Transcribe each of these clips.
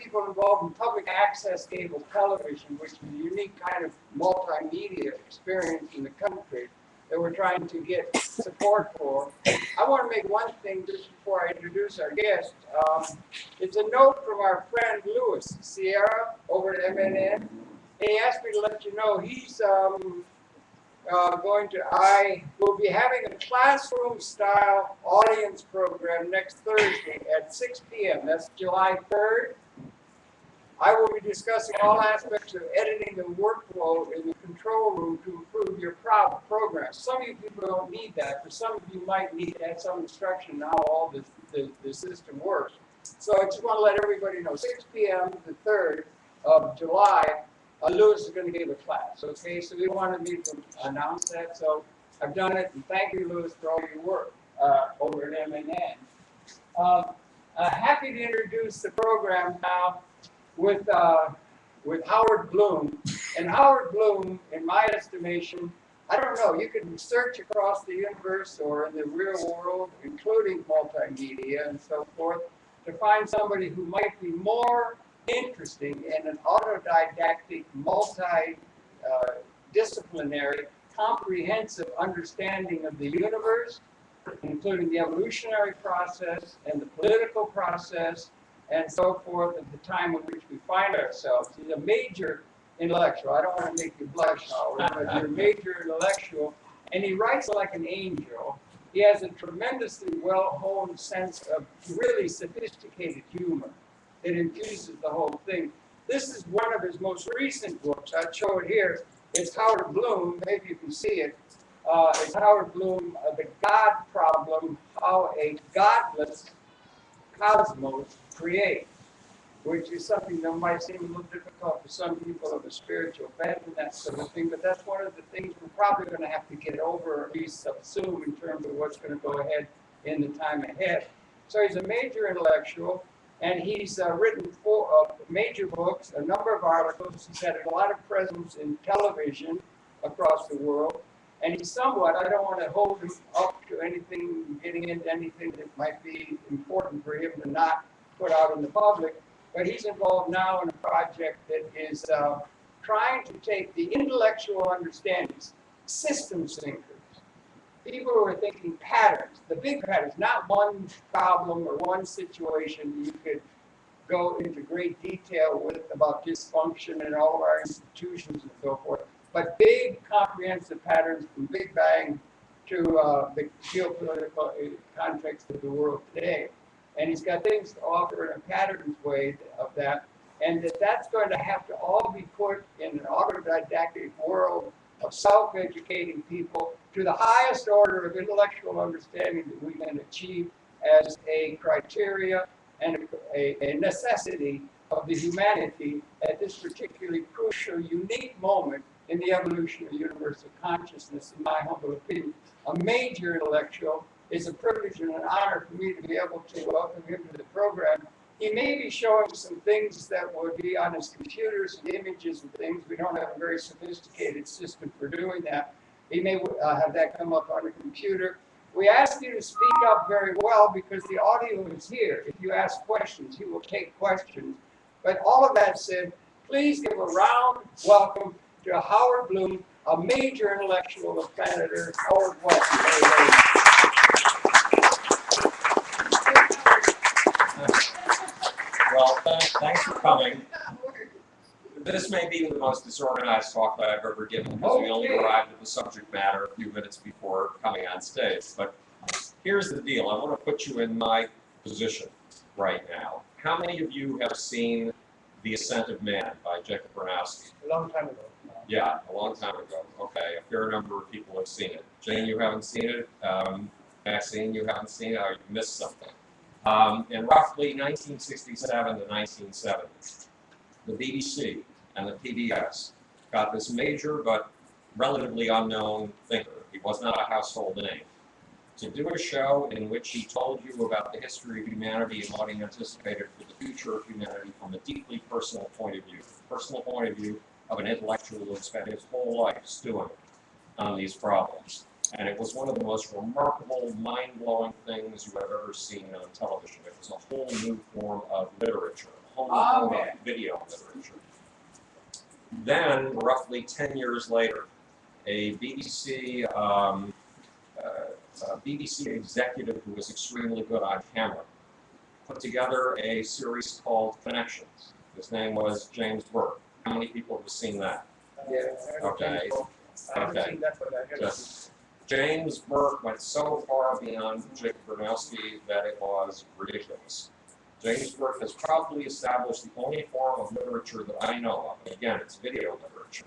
people involved in public access cable television, which is a unique kind of multimedia experience in the country that we're trying to get support for. I want to make one thing just before I introduce our guest. It's a note from our friend Louis Sierra over at MNN. And he asked me to let you know he's will be having a classroom-style audience program next Thursday at 6 p.m. That's July 3rd. I will be discussing all aspects of editing and workflow in the control room to improve your program. Some of you people don't need that, but some of you might need to add some instruction on how all the system works. So I just want to let everybody know, 6 p.m. the 3rd of July, Louis is going to give a class, okay? So we wanted me to announce that, so I've done it, and thank you, Louis, for all your work over at MNN. Happy to introduce the program now with Howard Bloom. And Howard Bloom, in my estimation, I don't know, you can search across the universe or in the real world, including multimedia and so forth, to find somebody who might be more interesting in an autodidactic, multi-disciplinary, comprehensive understanding of the universe, including the evolutionary process and the political process and so forth at the time in which we find ourselves. He's a major intellectual. I don't want to make you blush, Howard, but you're a major intellectual, and he writes like an angel. He has a tremendously well-honed sense of really sophisticated humor that infuses the whole thing. This is one of his most recent books. I'll show it here. It's Howard Bloom. Maybe you can see it. It's Howard Bloom, The God Problem, How a Godless Cosmos Creates, which is something that might seem a little difficult for some people of a spiritual bent and that sort of thing, but that's one of the things we're probably going to have to get over, or at least subsume in terms of what's going to go ahead in the time ahead. So he's a major intellectual, and he's written 4 major books, a number of articles. He's had a lot of presence in television across the world, and he's somewhat, I don't want to hold him up to anything, getting into anything that might be important for him to not put out in the public, but he's involved now in a project that is trying to take the intellectual understandings, system thinkers, people who are thinking patterns, the big patterns, not one problem or one situation you could go into great detail with about dysfunction in all of our institutions and so forth, but big comprehensive patterns from Big Bang to the geopolitical context of the world today. And he's got things to offer in a patterns way of that, and that's going to have to all be put in an autodidactic world of self-educating people to the highest order of intellectual understanding that we can achieve as a criteria and a necessity of the humanity at this particularly crucial, unique moment in the evolution of universal consciousness, in my humble opinion. A major intellectual. It's a privilege and an honor for me to be able to welcome him to the program. He may be showing some things that would be on his computers and images and things. We don't have a very sophisticated system for doing that. He may have that come up on a computer. We ask you to speak up very well because the audio is here. If you ask questions, he will take questions. But all of that said, please give a round welcome to Howard Bloom, a major intellectual of planet Earth. Howard, welcome. Well, thanks for coming. This may be the most disorganized talk that I've ever given because we only arrived at the subject matter a few minutes before coming on stage. But here's the deal. I want to put you in my position right now. How many of you have seen The Ascent of Man by Jacob Bronowski? A long time ago. Yeah, a long time ago. Okay, a fair number of people have seen it. Jane, you haven't seen it. Maxine, you haven't seen it. Oh, you missed something. In roughly 1967 to 1970, the BBC and the PBS got this major but relatively unknown thinker, he was not a household name, to do a show in which he told you about the history of humanity and what he anticipated for the future of humanity from a deeply personal point of view. Personal point of view of an intellectual who spent his whole life stewing on these problems. And it was one of the most remarkable, mind-blowing things you have ever seen on television. It was a whole new form of literature, a whole new form of video literature. Then, roughly 10 years later, a BBC executive who was extremely good on camera put together a series called Connections. His name was James Burke. How many people have seen that? Yeah. Okay. I haven't Okay. seen that, but I have. James Burke went so far beyond Jacob Bronowski that it was ridiculous. James Burke has probably established the only form of literature that I know of, and again, it's video literature,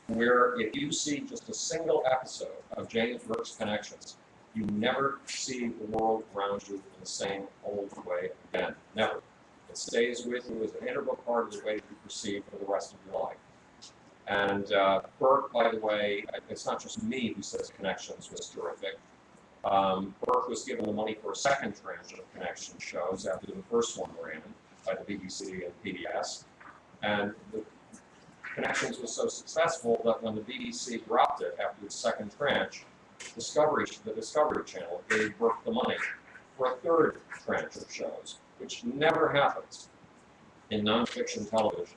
where if you see just a single episode of James Burke's Connections, you never see the world around you in the same old way again. Never. It stays with you as an integral part of the way that you perceive for the rest of your life. And Burke, by the way, it's not just me who says Connections was terrific. Burke was given the money for a second tranche of Connection shows after the first one ran by the BBC and PBS. And the Connections was so successful that when the BBC dropped it after its second tranche, the Discovery Channel gave Burke the money for a third tranche of shows, which never happens in nonfiction television.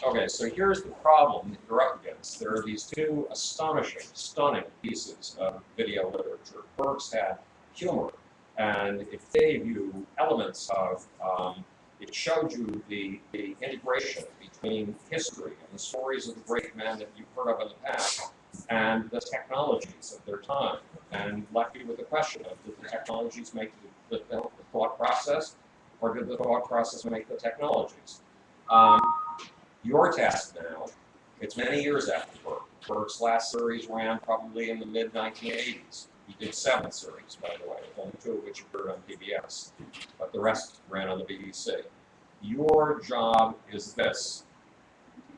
Okay, so here's the problem that you're up against. There are these two astonishing, stunning pieces of video literature. Burke's had humor, and it gave you elements of, it showed you the integration between history and the stories of the great men that you've heard of in the past, and the technologies of their time, and left you with the question of, did the technologies make the thought process, or did the thought process make the technologies? Your task now, it's many years after Burke. Burke's last series ran probably in the mid-1980s. He did 7 series, by the way, only 2 of which appeared on PBS, but the rest ran on the BBC. Your job is this.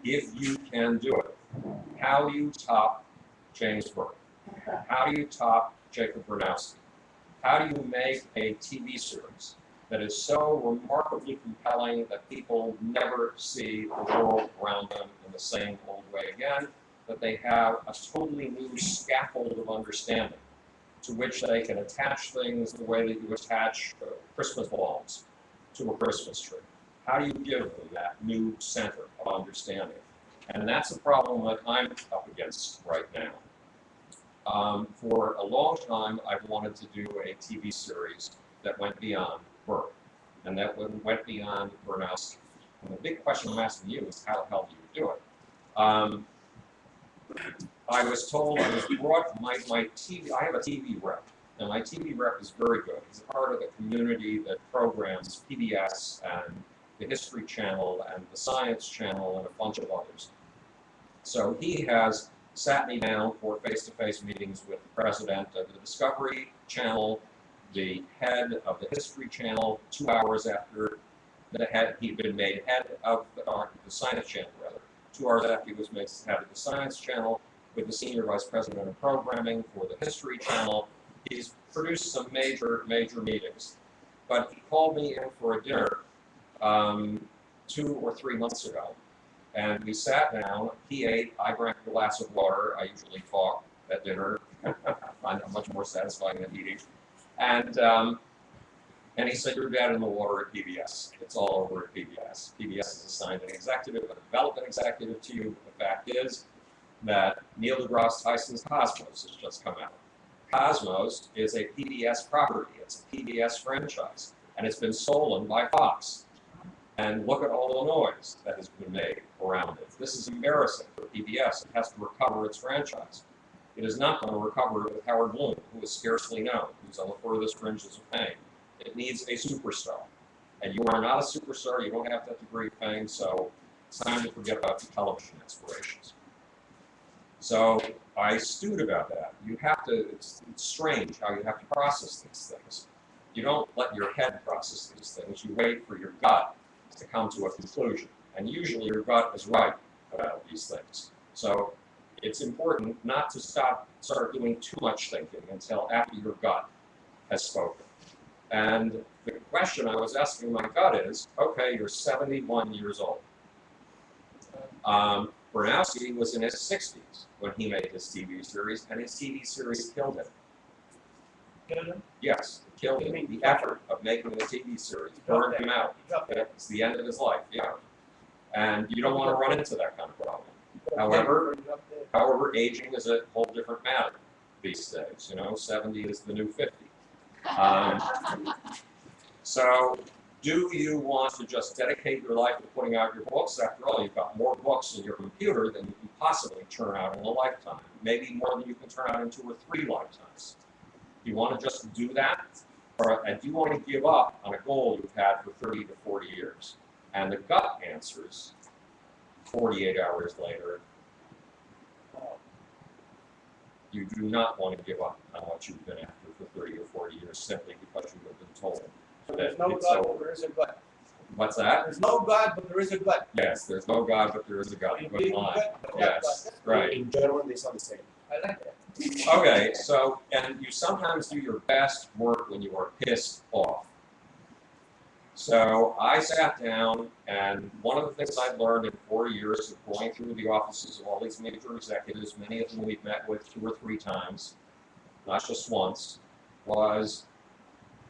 If you can do it, how do you top James Burke? How do you top Jacob Bronowski? How do you make a TV series that is so remarkably compelling that people never see the world around them in the same old way again, that they have a totally new scaffold of understanding to which they can attach things the way that you attach Christmas balls to a Christmas tree? How do you give them that new center of understanding? And that's a problem that I'm up against right now. For a long time, I've wanted to do a TV series that went beyond Burke, and that went beyond Bronowski. And the big question I'm asking you is, how the hell do you do it? I was told, I was brought, my TV, I have a TV rep, and my TV rep is very good. He's a part of the community that programs PBS and the History Channel and the Science Channel and a bunch of others. So he has sat me down for face-to-face meetings with the president of the Discovery Channel, the head of the History Channel, 2 hours after he'd been made head of the Science Channel, rather. 2 hours after he was made head of the Science Channel, with the senior vice president of programming for the History Channel. He's produced some major meetings. But he called me in for a dinner 2 or 3 months ago. And we sat down, he ate, I drank a glass of water. I usually talk at dinner. I find it much more satisfying than eating. And he said, you're dead in the water at PBS. It's all over at PBS. PBS has assigned an executive, a development executive to you. The fact is that Neil deGrasse Tyson's Cosmos has just come out. Cosmos is a PBS property. It's a PBS franchise. And it's been stolen by Fox. And look at all the noise that has been made around it. This is embarrassing for PBS. It has to recover its franchise. It is not going to recover it with Howard Bloom, who is scarcely known, who's on the furthest fringes of fame. It needs a superstar. And you are not a superstar. You don't have that degree of fame, so it's time to forget about your television aspirations. So I stewed about that. You have to, it's strange how you have to process these things. You don't let your head process these things. You wait for your gut to come to a conclusion. And usually your gut is right about these things. So it's important not to start doing too much thinking until after your gut has spoken. And the question I was asking my gut is, okay, you're 71 years old. Bronowski was in his 60s when he made his TV series, and his TV series killed him. Killed him? Yes. killed him. The effort of making the TV series burned him out. It's the end of his life, yeah. And you don't want to run into that kind of problem. However, aging is a whole different matter these days. 70 is the new 50. So, do you want to just dedicate your life to putting out your books? After all, you've got more books in your computer than you can possibly churn out in a lifetime. Maybe more than you can turn out in 2 or 3 lifetimes. Do you want to just do that? Or do you want to give up on a goal you've had for 30 to 40 years? And the gut answers, 48 hours later, you do not want to give up on what you've been after for 30 or 40 years simply because you have been told. So there's no God, but there is a God. What's that? There's no God, but there is a God. Yes, there's no God, but there is a God. Good line. Yes, right. In general, they sound the same. I like that. Okay, so, and you sometimes do your best work when you are pissed off. So I sat down, and one of the things I learned in 4 years of going through the offices of all these major executives, many of them we've met with 2 or 3 times, not just once, was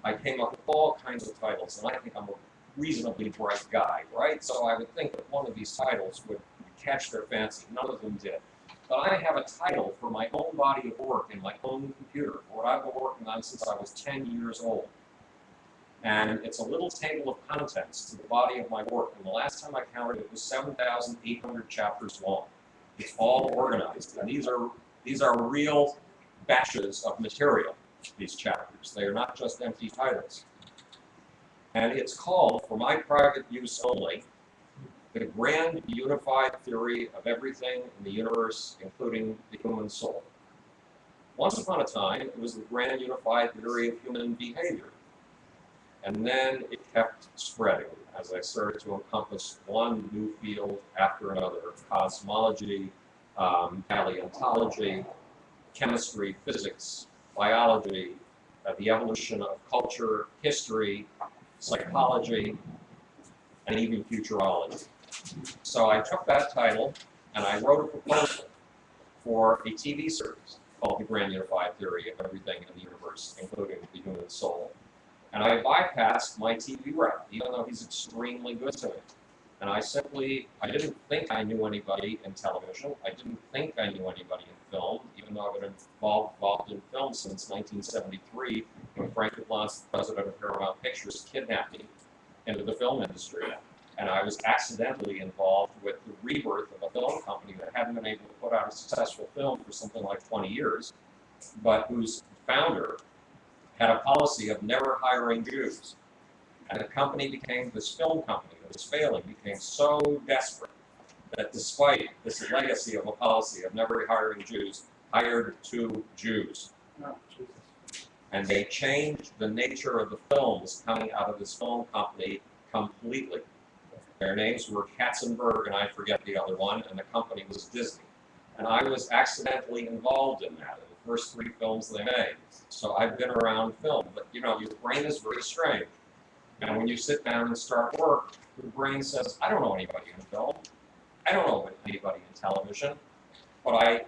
I came up with all kinds of titles, and I think I'm a reasonably bright guy, right? So I would think that one of these titles would catch their fancy. None of them did. But I have a title for my own body of work in my own computer, what I've been working on since I was 10 years old. And it's a little table of contents to the body of my work. And the last time I counted, it was 7,800 chapters long. It's all organized. And these are real batches of material, these chapters. They are not just empty titles. And it's called, for my private use only, the grand unified theory of everything in the universe, including the human soul. Once upon a time, it was the grand unified theory of human behavior. And then it kept spreading as I started to encompass one new field after another: cosmology, paleontology, chemistry, physics, biology, the evolution of culture, history, psychology, and even futurology. So I took that title and I wrote a proposal for a TV series called The Grand Unified Theory of Everything in the Universe, including the human soul. And I bypassed my TV rep, even though he's extremely good to me. And I didn't think I knew anybody in television. I didn't think I knew anybody in film, even though I've been involved in film since 1973, when Frank LeBlanc, the president of Paramount Pictures, kidnapped me into the film industry. And I was accidentally involved with the rebirth of a film company that hadn't been able to put out a successful film for something like 20 years, but whose founder had a policy of never hiring Jews. And the company became, this film company that was failing, became so desperate that despite this legacy of a policy of never hiring Jews, hired 2 Jews. No, Jesus. And they changed the nature of the films coming out of this film company completely. Their names were Katzenberg, and I forget the other one, and the company was Disney. And I was accidentally involved in that, in the first 3 films they made. So I've been around film, but your brain is very strange. And when you sit down and start work, your brain says, I don't know anybody in film. I don't know anybody in television. But I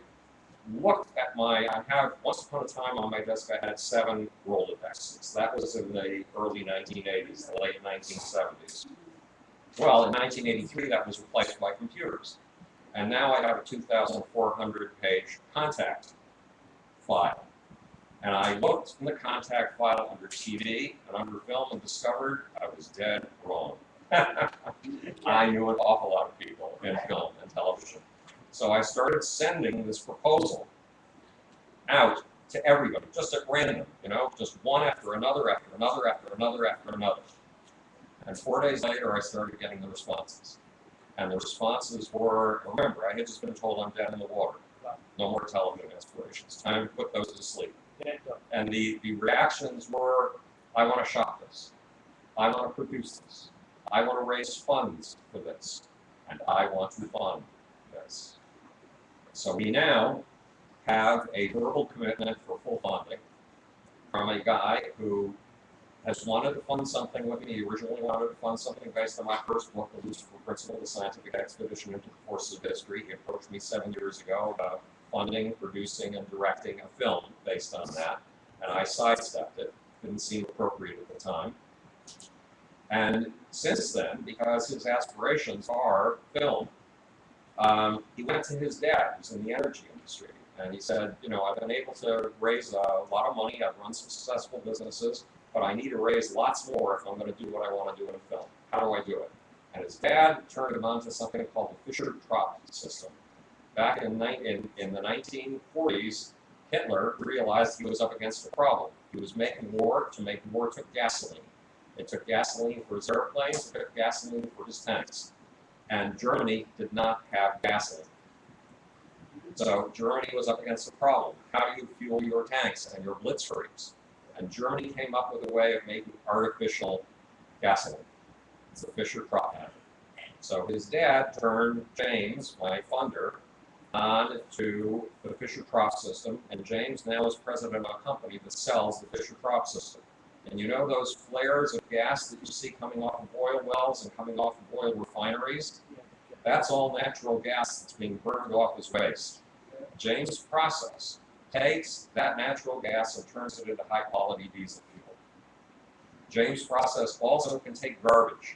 looked at once upon a time on my desk, I had 7 Rolodexes. That was in the early 1980s, the late 1970s. Well, in 1983, that was replaced by computers. And now I have a 2,400-page contact file. And I looked in the contact file under TV and under film and discovered I was dead wrong. I knew an awful lot of people in film and television. So I started sending this proposal out to everybody, just at random, just one after another, after another, after another, after another. And 4 days later, I started getting the responses. And the responses were, remember, I had just been told I'm dead in the water. No more television aspirations. Time to put those to sleep. And the reactions were, I want to shop this. I want to produce this. I want to raise funds for this. And I want to fund this. So we now have a verbal commitment for full funding from a guy who has wanted to fund something with me. He originally wanted to fund something based on my first book, The Lucifer Principle, The Scientific Expedition into the Forces of History. He approached me 7 years ago about funding, producing, and directing a film based on that, and I sidestepped it. didn't seem appropriate at the time. And since then, because his aspirations are film, he went to his dad, who's in the energy industry, and he said, you know, I've been able to raise a lot of money, I've run some successful businesses, but I need to raise lots more if I'm going to do what I want to do in film. How do I do it? And his dad turned him on to something called the Fischer-Tropsch system. Back in the 1940s, Hitler realized he was up against a problem. He was making war. To make war took gasoline. It took gasoline for his airplanes, it took gasoline for his tanks. And Germany did not have gasoline. So Germany was up against a problem. How do you fuel your tanks and your blitzkriegs? And Germany came up with a way of making artificial gasoline. It's the Fischer-Tropsch method. So his dad turned James, my funder, on to the Fischer-Tropsch system, and James now is president of a company that sells the Fischer-Tropsch system. And you know those flares of gas that you see coming off of oil wells and coming off of oil refineries? That's all natural gas that's being burned off as waste. James' process takes that natural gas and turns it into high-quality diesel fuel. James' process also can take garbage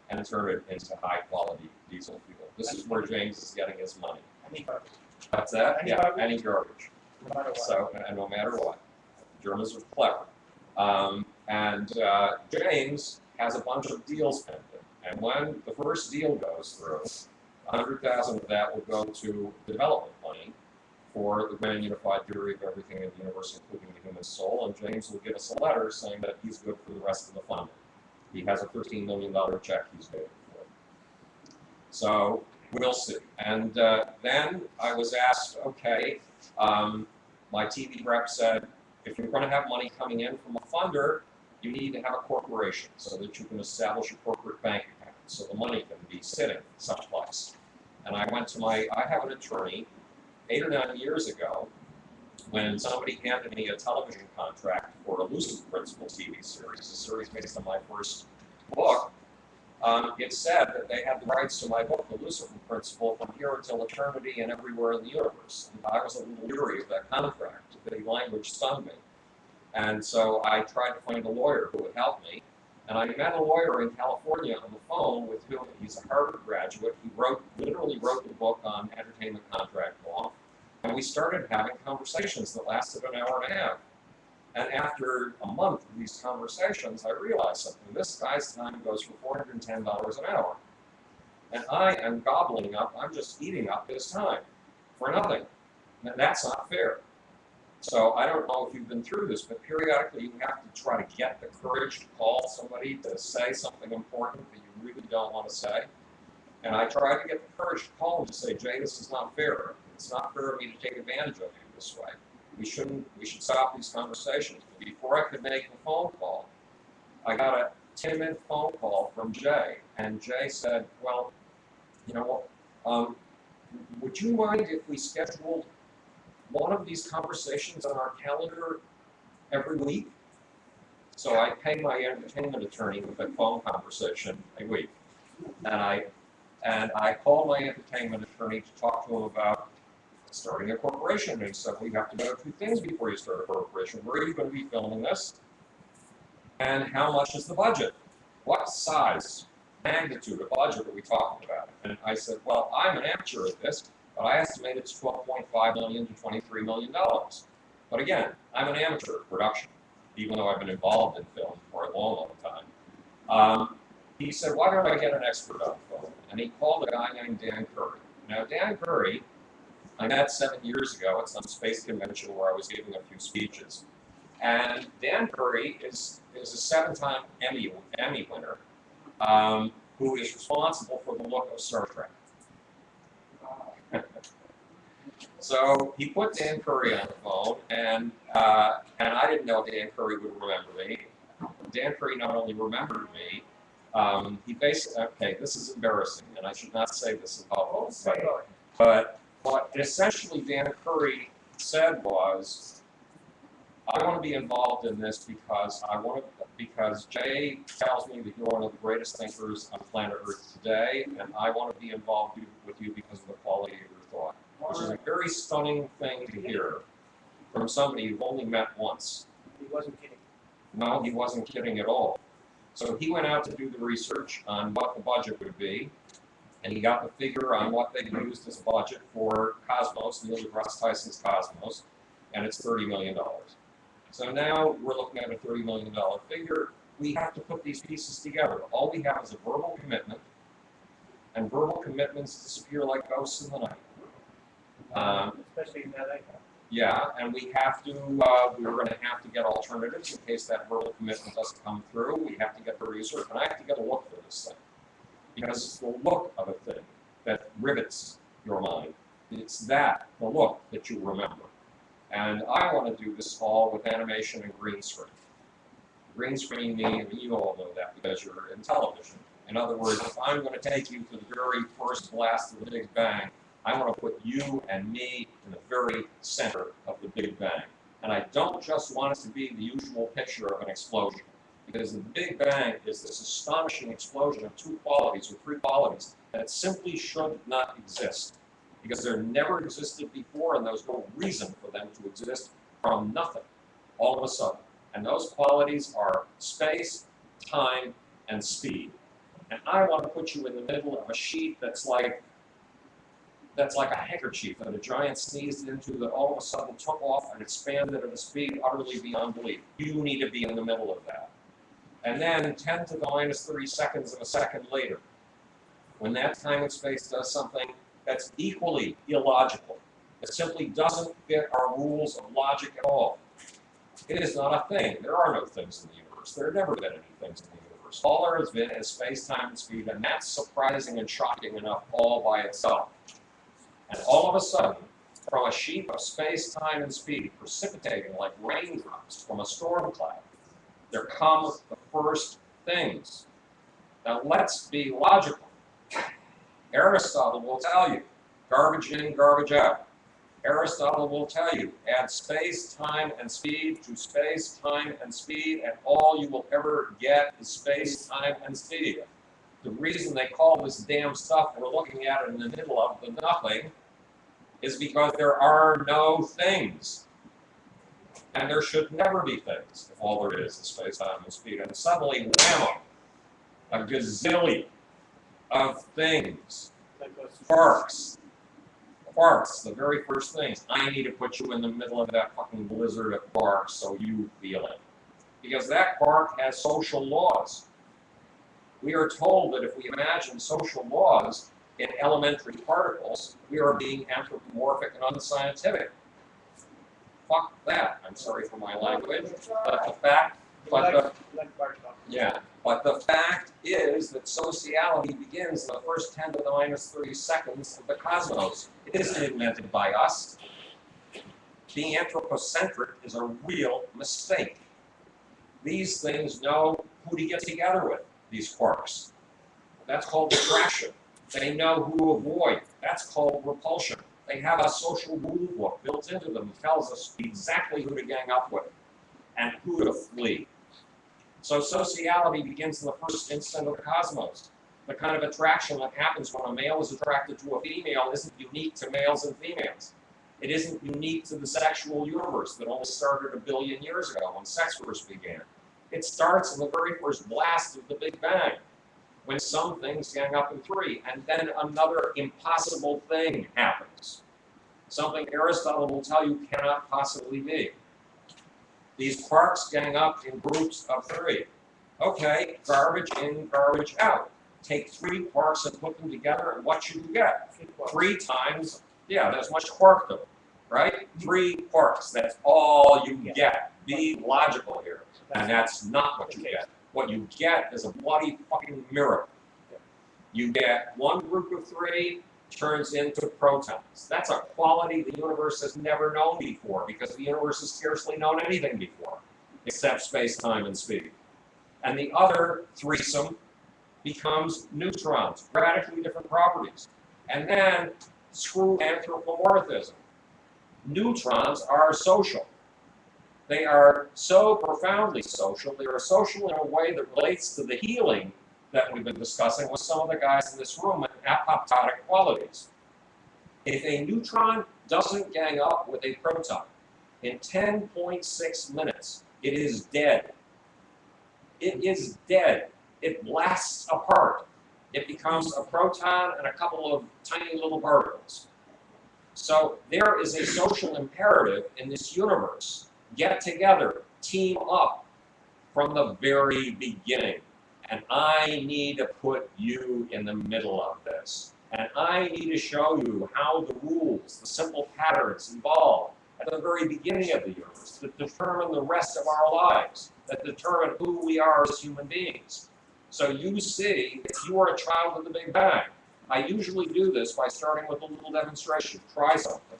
and turn it into high-quality diesel fuel. This is where James is getting his money. Any garbage. That's that? Any Yeah, garbage? any garbage. No matter what. So, and no matter what. Germans are clever. James has a bunch of deals pending. And when the first deal goes through, 100,000 of that will go to development money for the grand unified theory of everything in the universe, including the human soul. And James will give us a letter saying that he's good for the rest of the funding. He has a $13 million check he's waiting for. So we'll see. And then I was asked, okay, my TV rep said, if you're going to have money coming in from a funder, you need to have a corporation so that you can establish a corporate bank account so the money can be sitting someplace. And I went to I have an attorney 8 or 9 years ago when somebody handed me a television contract for a Lucid Principle TV series, a series based on my first book. It said that they had the rights to my book, The Lucifer Principle, from here until eternity and everywhere in the universe. And I was a little leery of that contract. The language stung me. And so I tried to find a lawyer who would help me. And I met a lawyer in California on the phone with whom he's a Harvard graduate. He literally wrote the book on entertainment contract law. And we started having conversations that lasted an hour and a half. And after a month of these conversations, I realized something. This guy's time goes for $410 an hour. And I am gobbling up, I'm just eating up his time for nothing. And that's not fair. So I don't know if you've been through this, but periodically you have to try to get the courage to call somebody to say something important that you really don't want to say. And I tried to get the courage to call him to say, Jay, this is not fair. It's not fair of me to take advantage of you this way. We should stop these conversations. But before I could make the phone call, I got a timid phone call from Jay. And Jay said, well, you know what, would you mind if we scheduled one of these conversations on our calendar every week? So I pay my entertainment attorney with a phone conversation a week. And I called my entertainment attorney to talk to him about starting a corporation. And he said, well, you have to know 2 things before you start a corporation. Where are you going to be filming this? And how much is the budget? What size, magnitude of budget are we talking about? And I said, well, I'm an amateur at this, but I estimate it's $12.5 million to $23 million. But again, I'm an amateur at production, even though I've been involved in film for a long, long time. He said, why don't I get an expert on the phone? And he called a guy named Dan Curry. Now, Dan Curry, I met 7 years ago at some space convention where I was giving a few speeches. And Dan Curry is a 7-time Emmy winner who is responsible for the look of Star Trek. So he put Dan Curry on the phone, and I didn't know Dan Curry would remember me. Dan Curry not only remembered me, he basically, okay, this is embarrassing, and I should not say this in public, but what essentially Dan Curry said was, I want to be involved in this because Jay tells me that you're one of the greatest thinkers on planet Earth today, and I want to be involved with you because of the quality of your thought. Which is a very stunning thing to hear from somebody you've only met once. He wasn't kidding. No, he wasn't kidding at all. So he went out to do the research on what the budget would be, and he got the figure on what they used as a budget for Cosmos, Neil deGrasse Tyson's Cosmos, and it's $30 million. So now we're looking at a $30 million figure. We have to put these pieces together. All we have is a verbal commitment, and verbal commitments disappear like ghosts in the night. Especially in LA. Yeah, and we have to, we're going to have to get alternatives in case that verbal commitment doesn't come through. We have to get the research, and I have to get a look for this thing. Because it's the look of a thing that rivets your mind. It's that, the look, that you remember. And I want to do this all with animation and green screen. Green screen means, you all know that because you're in television. In other words, if I'm going to take you to the very first blast of the Big Bang, I want to put you and me in the very center of the Big Bang. And I don't just want it to be the usual picture of an explosion. Because the Big Bang is this astonishing explosion of two qualities or three qualities that simply should not exist. Because there never existed before, and there's no reason for them to exist from nothing, all of a sudden. And those qualities are space, time, and speed. And I want to put you in the middle of a sheet that's like a handkerchief that a giant sneezed into that all of a sudden took off and expanded at a speed utterly beyond belief. You need to be in the middle of that. And then 10 to the minus 30 seconds of a second later, when that time and space does something that's equally illogical, it simply doesn't fit our rules of logic at all. It is not a thing. There are no things in the universe. There have never been any things in the universe. All there has been is space, time, and speed, and that's surprising and shocking enough all by itself. And all of a sudden, from a sheet of space, time, and speed, precipitating like raindrops from a storm cloud, there come the first things. Now let's be logical. Aristotle will tell you, garbage in, garbage out. Aristotle will tell you, add space, time, and speed to space, time, and speed, and all you will ever get is space, time, and speed. The reason they call this damn stuff we're looking at in the middle of the nothing is because there are no things. And there should never be things if all there is space, time, and speed. And suddenly, whammo, a gazillion of things. Quarks, the very first things. I need to put you in the middle of that fucking blizzard of quarks so you feel it. Because that quark has social laws. We are told that if we imagine social laws in elementary particles, we are being anthropomorphic and unscientific. Fuck that. I'm sorry for my language, but the fact, but the fact is that sociality begins in the first 10 to the minus 30 seconds of the cosmos. It isn't invented by us. Being anthropocentric is a real mistake. These things know who to get together with, these quarks. That's called attraction. They know who to avoid. That's called repulsion. They have a social rule book built into them that tells us exactly who to gang up with and who to flee. So sociality begins in the first instant of the cosmos. The kind of attraction that happens when a male is attracted to a female isn't unique to males and females. It isn't unique to the sexual universe that only started 1 billion years ago when sex first began. It starts in the very first blast of the Big Bang, when some things gang up in three, and then another impossible thing happens. Something Aristotle will tell you cannot possibly be. These quarks gang up in groups of 3. Okay, garbage in, garbage out. Take 3 quarks and put them together, and what should you get? 3 times, yeah, there's much quark to them, right? 3 quarks, that's all you get. Be logical here, and that's not what you get. What you get is a bloody fucking miracle. You get one group of 3 turns into protons. That's a quality the universe has never known before, because the universe has scarcely known anything before, except space, time, and speed. And the other threesome becomes neutrons, radically different properties. And then screw anthropomorphism. Neutrons are social. They are so profoundly social. They are social in a way that relates to the healing that we've been discussing with some of the guys in this room with apoptotic qualities. If a neutron doesn't gang up with a proton, in 10.6 minutes, it is dead. It is dead. It blasts apart. It becomes a proton and a couple of tiny little particles. So there is a social imperative in this universe. Get together, team up from the very beginning. And I need to put you in the middle of this. And I need to show you how the rules, the simple patterns evolve at the very beginning of the universe that determine the rest of our lives, that determine who we are as human beings. So you see, if you are a child of the Big Bang, I usually do this by starting with a little demonstration. Try something.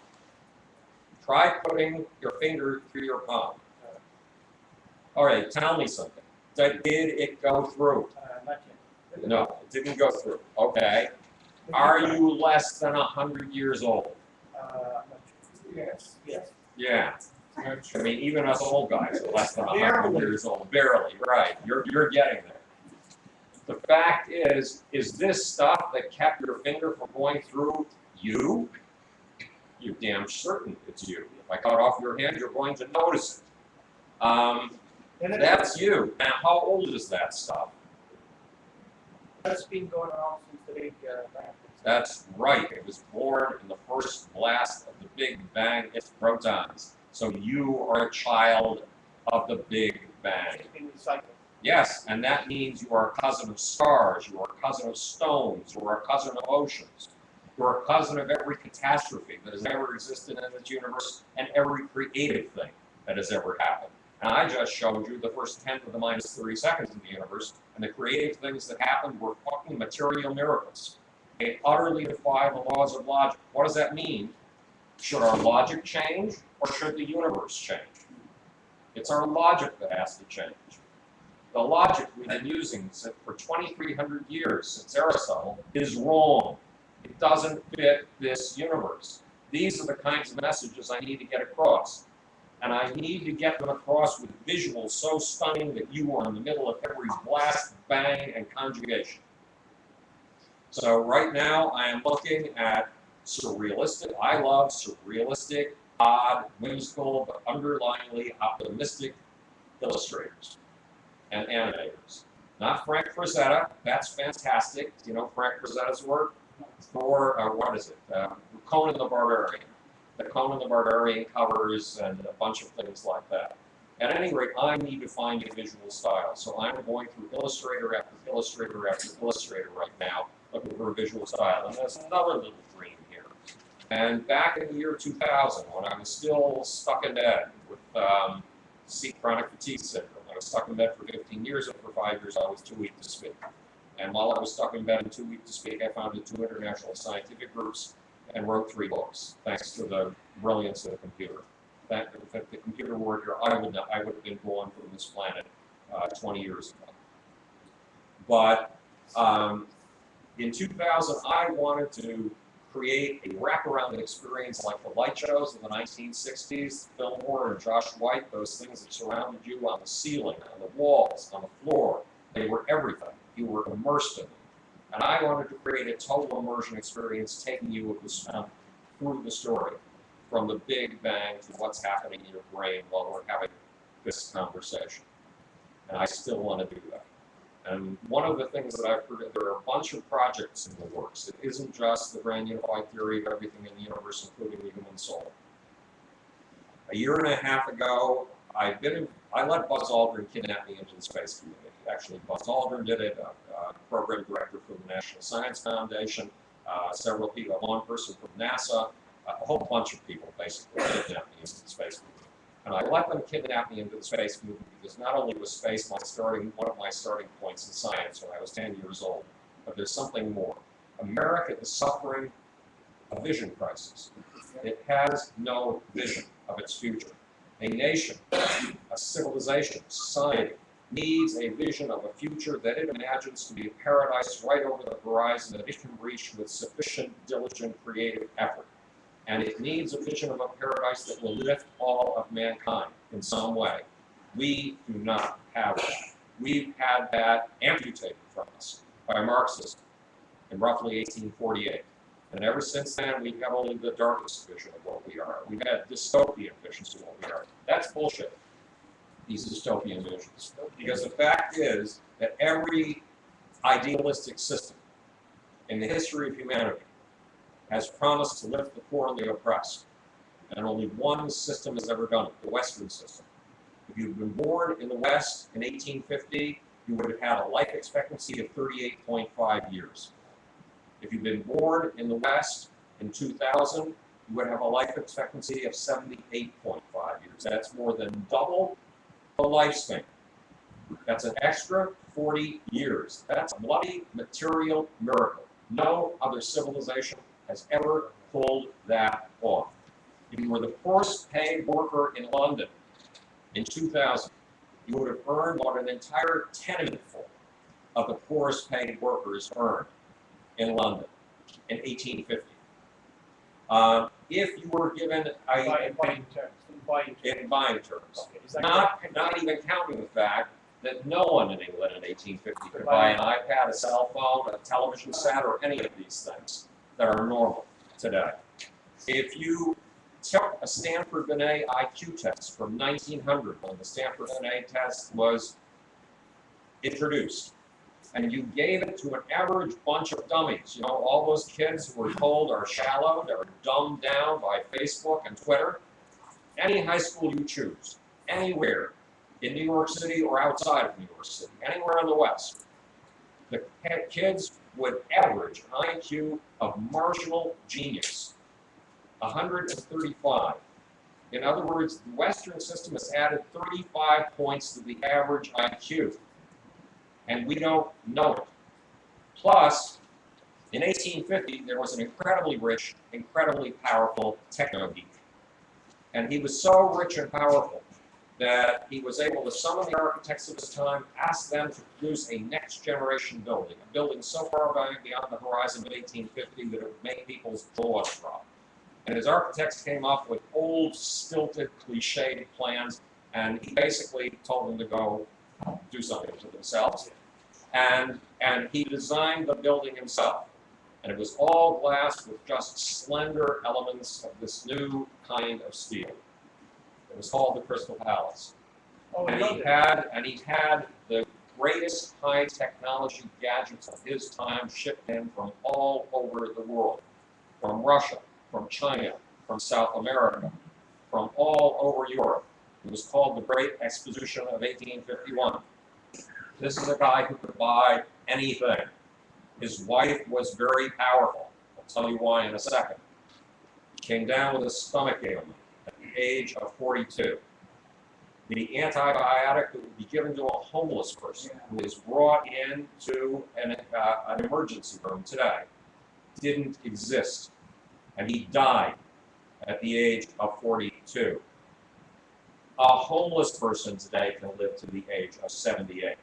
Try putting your finger through your palm. All right, tell me something. Did it go through? Not yet. No, it didn't go through. Okay. Are you less than 100 years old? Not sure. Yes. Yes. Yeah. Not I mean, even us old guys are less than 100 Barely. years old. Barely, right. You're getting there. The fact is this stuff that kept your finger from going through you? You're damn certain it's you. If I cut off your hand, you're going to notice it. That's you. Now, how old is that stuff? That's been going on since the Big Bang. That's right. It was born in the first blast of the Big Bang. It's protons. So you are a child of the Big Bang. It's been recycled. Yes, and that means you are a cousin of stars, you are a cousin of stones, you are a cousin of oceans. You are a cousin of every catastrophe that has ever existed in this universe and every creative thing that has ever happened. And I just showed you the first 10 to the minus 30 seconds in the universe, and the creative things that happened were fucking material miracles. They utterly defy the laws of logic. What does that mean? Should our logic change, or should the universe change? It's our logic that has to change. The logic we've been using for 2,300 years since Aristotle is wrong. It doesn't fit this universe. These are the kinds of messages I need to get across. And I need to get them across with visuals so stunning that you are in the middle of every blast, bang, and conjugation. So right now I am looking at surrealistic, I love surrealistic, odd, whimsical, but underlyingly optimistic illustrators and animators. Not Frank Frazetta, that's fantastic. Do you know Frank Frazetta's work? For, what is it? Conan the Barbarian. The Conan the Barbarian covers and a bunch of things like that. At any rate, I need to find a visual style. So I'm going through illustrator after illustrator after illustrator right now, looking for a visual style. And there's another little dream here. And back in the year 2000, when I was still stuck in bed with chronic fatigue syndrome, I was stuck in bed for 15 years, and for 5 years I was too weak to speak. And while I was stuck in bed and too weak to speak, I founded 2 international scientific groups and wrote 3 books, thanks to the brilliance of the computer. If the computer were here, I would have been gone from this planet 20 years ago. But in 2000, I wanted to create a wraparound experience like the light shows of the 1960s, Fillmore and Josh White, those things that surrounded you on the ceiling, on the walls, on the floor. They were everything. You were immersed in them. And I wanted to create a total immersion experience, taking you through the story, from the Big Bang to what's happening in your brain while we're having this conversation. And I still want to do that. And one of the things that I've heard, there are a bunch of projects in the works. It isn't just the grand unified theory of everything in the universe, including the human soul. A year and a half ago, I let Buzz Aldrin kidnap me into the space community. Actually, Buzz Aldrin did it, a program director for the National Science Foundation, several people, one person from NASA, a whole bunch of people basically kidnapped me into the space community. And I let them kidnap me into the space movement because not only was space one of my starting points in science when I was 10 years old, but there's something more. America is suffering a vision crisis. It has no vision of its future. A nation, a civilization, a society needs a vision of a future that it imagines to be a paradise right over the horizon that it can reach with sufficient, diligent, creative effort. And it needs a vision of a paradise that will lift all of mankind in some way. We do not have that. We've had that amputated from us by Marxism in roughly 1848. And ever since then, we've had only the darkest vision of what we are. We've had dystopian visions of what we are. That's bullshit. these dystopian visions. Because the fact is that every idealistic system in the history of humanity has promised to lift the poor and the oppressed. And only one system has ever done it, the Western system. If you'd been born in the West in 1850, you would have had a life expectancy of 38.5 years. If you'd been born in the West in 2000, you would have a life expectancy of 78.5 years. That's more than double the lifespan. That's an extra 40 years. That's a bloody material miracle. No other civilization has ever pulled that off. If you were the poorest paid worker in London in 2000, you would have earned what an entire tenementful of the poorest paid workers earned in London in 1850. If you were given In buying terms. in buying terms, Okay, is that not even counting the fact that no one in England in 1850 could buy an iPad, a cell phone, a television set, or any of these things that are normal today. If you took a Stanford-Binet IQ test from 1900, when the Stanford-Binet test was introduced, and you gave it to an average bunch of dummies, you know, all those kids who were told are shallow, they're dumbed down by Facebook and Twitter, any high school you choose, anywhere in New York City or outside of New York City, anywhere in the West, the kids would average an IQ of marginal genius, 135. In other words, the Western system has added 35 points to the average IQ, and we don't know it. Plus, in 1850, there was an incredibly rich, incredibly powerful techno geek. And he was so rich and powerful that he was able to summon the architects of his time, ask them to produce a next generation building, a building so far beyond the horizon of 1850 that it would make people's jaws drop. And his architects came up with old, stilted, cliched plans, and he basically told them to go do something to themselves. And he designed the building himself. And it was all glass with just slender elements of this new kind of steel. It was called the Crystal Palace. Oh, And he had the greatest high technology gadgets of his time shipped in from all over the world, from Russia, from China, from South America, from all over Europe. It was called the Great Exposition of 1851. This is a guy who could buy anything. His wife was very powerful. I'll tell you why in a second. He came down with a stomach ailment at the age of 42. The antibiotic that would be given to a homeless person who is brought into an emergency room today didn't exist. And he died at the age of 42. A homeless person today can live to the age of 78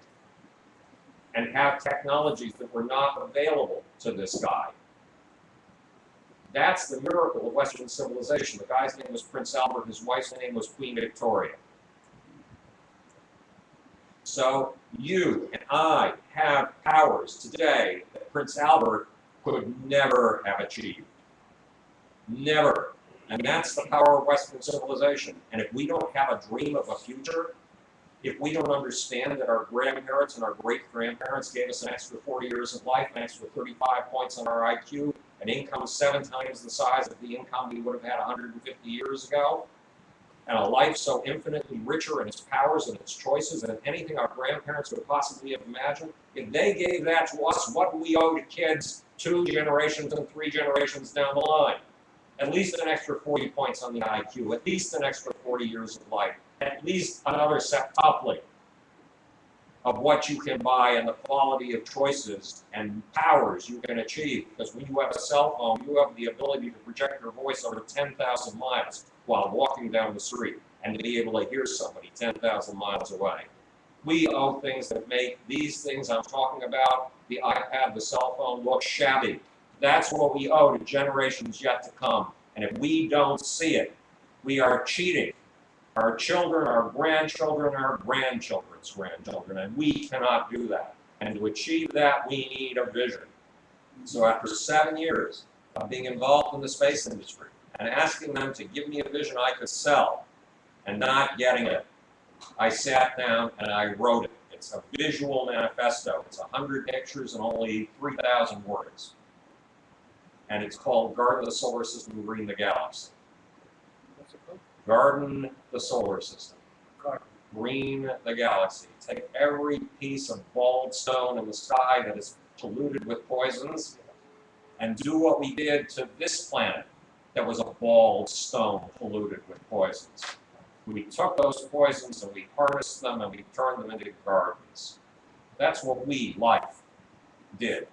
and have technologies that were not available to this guy. That's the miracle of Western civilization. The guy's name was Prince Albert, his wife's name was Queen Victoria. So you and I have powers today that Prince Albert could never have achieved. Never. And that's the power of Western civilization. And if we don't have a dream of a future, if we don't understand that our grandparents and our great-grandparents gave us an extra 40 years of life, an extra 35 points on our IQ, an income 7 times the size of the income we would have had 150 years ago, and a life so infinitely richer in its powers and its choices than anything our grandparents could possibly have imagined, if they gave that to us, what do we owe to kids 2 generations and 3 generations down the line? At least an extra 40 points on the IQ, at least an extra 40 years of life, at least another septupling of what you can buy and the quality of choices and powers you can achieve. Because when you have a cell phone, you have the ability to project your voice over 10,000 miles while walking down the street and to be able to hear somebody 10,000 miles away. We owe things that make these things I'm talking about, the iPad, the cell phone, look shabby. That's what we owe to generations yet to come. And if we don't see it, we are cheating our children, our grandchildren, our grandchildren's grandchildren, and we cannot do that. And to achieve that, we need a vision. So after 7 years of being involved in the space industry and asking them to give me a vision I could sell and not getting it, I sat down and I wrote it. It's a visual manifesto. It's 100 pictures and only 3,000 words. And it's called Garden the Solar System, Green the Galaxy. What's it called? Garden the Solar System, Garden. green the galaxy. Take every piece of bald stone in the sky that is polluted with poisons and do what we did to this planet that was a bald stone polluted with poisons. We took those poisons and we harnessed them and we turned them into gardens. That's what we, life, did.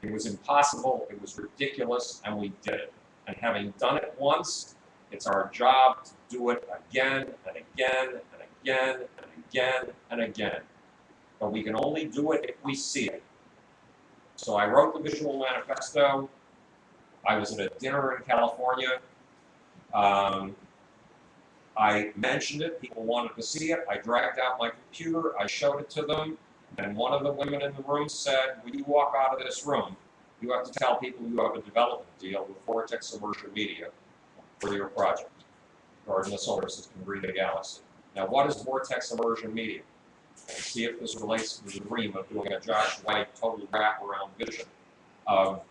It was impossible, it was ridiculous, and we did it. And having done it once, it's our job to do it again and again and again and again and again. But we can only do it if we see it. So I wrote the visual manifesto. I was at a dinner in California. I mentioned it, people wanted to see it. I dragged out my computer, I showed it to them, and one of the women in the room said, when you walk out of this room, you have to tell people you have a development deal with Vortex Immersion Media for your project, Garden the Solar System, Green the Galaxy. Now, what is Vortex Immersion Media? Let's see if this relates to the dream of doing a Josh White total wraparound vision of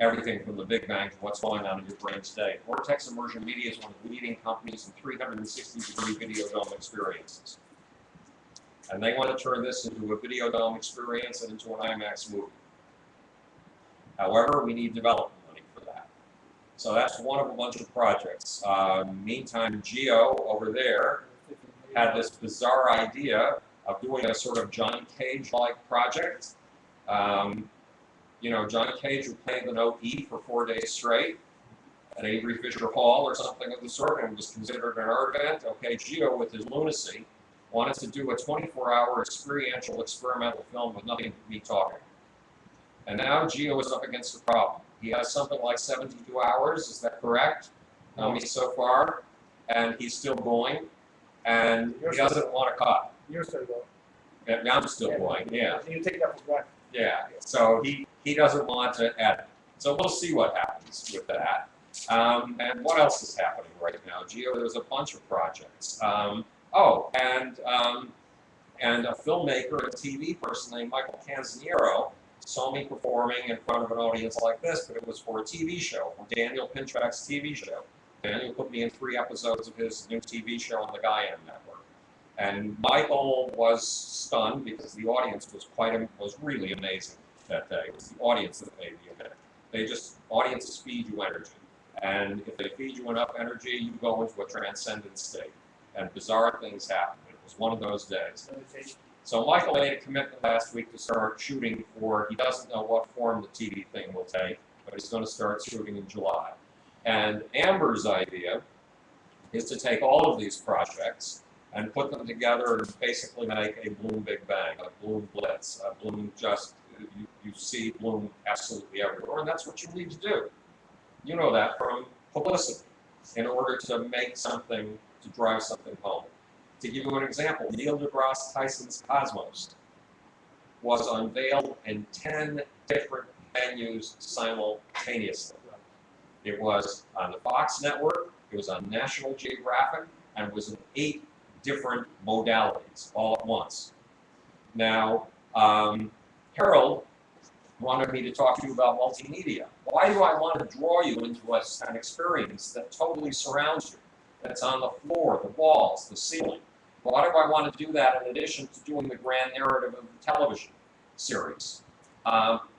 everything from the Big Bang to what's going on in your brain today. Vortex Immersion Media is one of the leading companies in 360-degree video dome experiences. And they want to turn this into a video dome experience and into an IMAX movie. However, we need development money for that. So that's one of a bunch of projects. Meantime, Geo over there had this bizarre idea of doing a sort of John Cage-like project. You know, John Cage would play the note E for 4 days straight at Avery Fisher Hall or something of the sort, and it was considered an art event. Okay, Geo, with his lunacy, wanted to do a 24-hour experiential experimental film with nothing but me talking. And now Geo is up against a problem. He has something like 72 hours, is that correct? So far, and he's still going, and he doesn't want to cut. You're still going. And I'm still going, yeah. You take that for granted. Yeah, so he doesn't want to edit. So we'll see what happens with that. And what else is happening right now? Geo, there's a bunch of projects. And a filmmaker and TV person named Michael Canzaniero saw me performing in front of an audience like this, but it was for a TV show, for Daniel Pinchback's TV show. Daniel put me in 3 episodes of his new TV show on the Gaian network. And Michael was stunned because the audience was really amazing that day. It was the audience that made the event. Audiences feed you energy. And if they feed you enough energy, you go into a transcendent state. And bizarre things happen. It was one of those days. So Michael made a commitment last week to start shooting he doesn't know what form the TV thing will take, but he's going to start shooting in July. And Amber's idea is to take all of these projects and put them together and basically make a Bloom Big Bang, a Bloom Blitz, a Bloom you see Bloom absolutely everywhere, and that's what you need to do. You know that from publicity, in order to make something, to drive something home. To give you an example, Neil deGrasse Tyson's Cosmos was unveiled in 10 different venues simultaneously. It was on the Fox network, it was on National Geographic, and it was in 8 different modalities all at once. Now, Harold wanted me to talk to you about multimedia. Why do I want to draw you into an experience that totally surrounds you, that's on the floor, the walls, the ceiling? Why do I want to do that in addition to doing the grand narrative of the television series?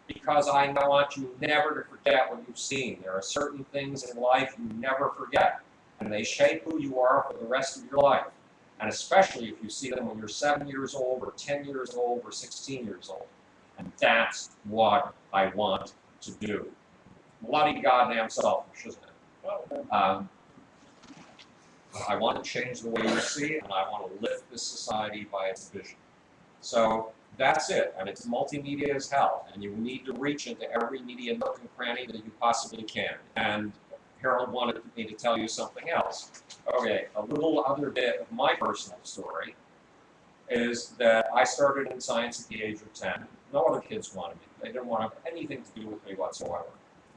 Because I want you never to forget what you've seen. There are certain things in life you never forget, and they shape who you are for the rest of your life. And especially if you see them when you're 7 years old, or 10 years old, or 16 years old. And that's what I want to do. Bloody goddamn selfish, isn't it? I want to change the way you see, and I want to lift this society by its vision. So that's it, and it's multimedia as hell, and you need to reach into every media nook and cranny that you possibly can. And Harold wanted me to tell you something else. Okay, a little other bit of my personal story is that I started in science at the age of 10. No other kids wanted me. They didn't want to have anything to do with me whatsoever.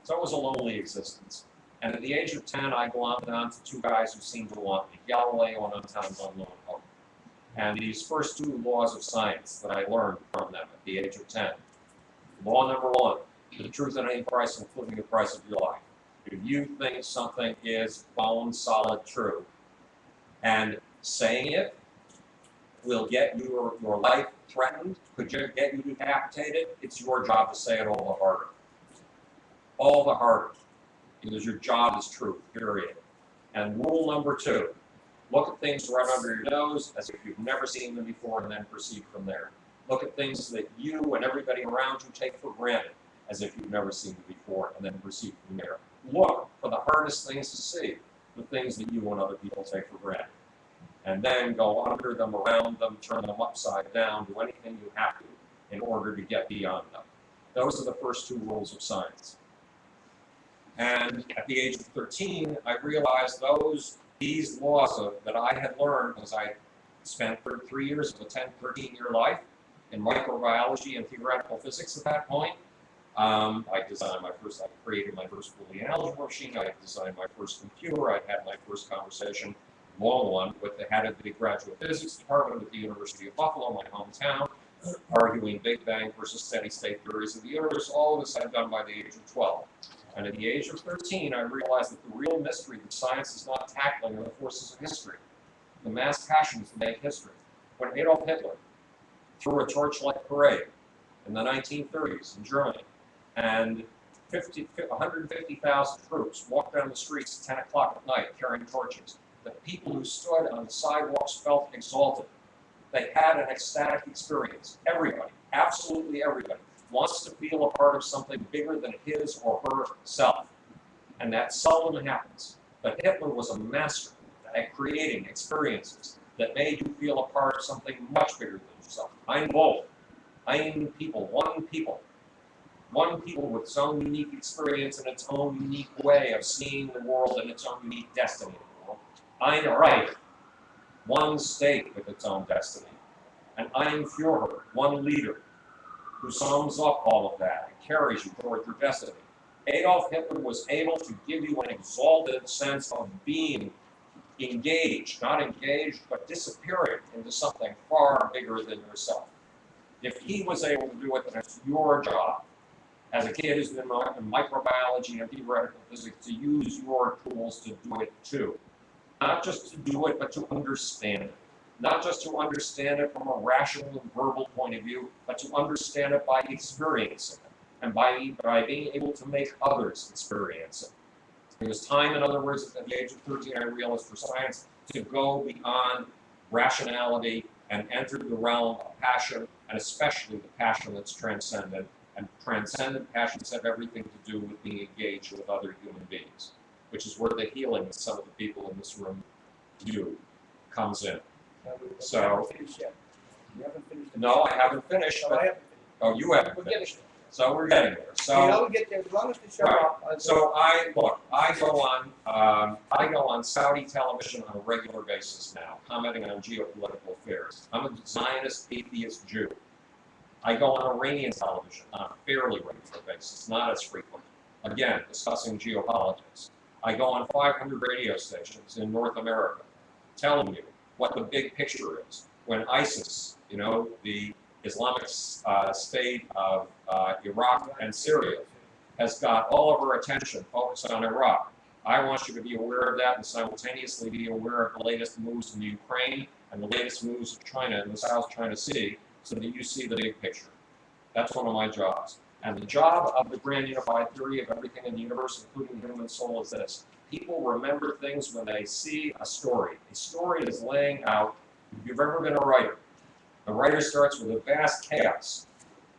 So it was a lonely existence. And at the age of 10, I glommed on to 2 guys who seemed to want me, Galileo and Anton von Leeuwenhoek. And these first two laws of science that I learned from them at the age of 10. Law number one, the truth at any price, including the price of your life. If you think something is bone solid true, and saying it will get your life threatened, could get you decapitated, it's your job to say it all the harder. All the harder. Because your job is truth, period. And rule number two, look at things right under your nose as if you've never seen them before and then proceed from there. Look at things that you and everybody around you take for granted as if you've never seen them before and then proceed from there. Look for the hardest things to see, the things that you and other people take for granted. And then go under them, around them, turn them upside down, do anything you have to in order to get beyond them. Those are the first two rules of science. And at the age of 13, I realized these laws that I had learned as I spent 3 years of a 13-year life in microbiology and theoretical physics at that point. I created my first Boolean algebra machine, I designed my first computer, I had my first conversation, long one, with the head of the graduate physics department at the University of Buffalo, my hometown, arguing Big Bang versus steady state theories of the universe. All of this I'd done by the age of 12. And at the age of 13, I realized that the real mystery that science is not tackling are the forces of history, the mass passions that make history. When Adolf Hitler threw a torchlight parade in the 1930s in Germany, and 150,000 troops walked down the streets at 10 o'clock at night carrying torches, the people who stood on the sidewalks felt exalted. They had an ecstatic experience. Everybody, absolutely everybody, wants to feel a part of something bigger than his or herself. And that seldom happens. But Hitler was a master at creating experiences that made you feel a part of something much bigger than yourself. Ein Volk, ein people, one people. One people with its own unique experience and its own unique way of seeing the world and its own unique destiny in the world. Ein Reich, one state with its own destiny. And Ein Führer, one leader, who sums up all of that and carries you toward your destiny. Adolf Hitler was able to give you an exalted sense of being engaged, not engaged, but disappearing into something far bigger than yourself. If he was able to do it, then it's your job, as a kid who's been in microbiology and theoretical physics, to use your tools to do it too. Not just to do it, but to understand it. Not just to understand it from a rational and verbal point of view, but to understand it by experiencing it, and by being able to make others experience it. It was time, in other words, at the age of 13, I realized for science to go beyond rationality and enter the realm of passion, and especially the passion that's transcendent. And transcendent passions have everything to do with being engaged with other human beings, which is where the healing that some of the people in this room do comes in. So, you haven't finished yet. You haven't finished. No, I haven't finished. No, But, I haven't finished. oh, you haven't We're finished. getting there. So we're getting there. So. Okay, I'll get there as long as the show Right. up. So I go on Saudi television on a regular basis now, commenting on geopolitical affairs. I'm a Zionist atheist Jew. I go on Iranian television on a fairly regular basis, not as frequent. Again, discussing geopolitics. I go on 500 radio stations in North America, telling you what the big picture is. When ISIS, the Islamic State of Iraq and Syria, has got all of our attention focused on Iraq. I want you to be aware of that and simultaneously be aware of the latest moves in the Ukraine and the latest moves of China in the South China Sea so that you see the big picture. That's one of my jobs. And the job of the grand unified theory of everything in the universe, including the human soul, is this. People remember things when they see a story. A story is laying out, if you've ever been a writer, the writer starts with a vast chaos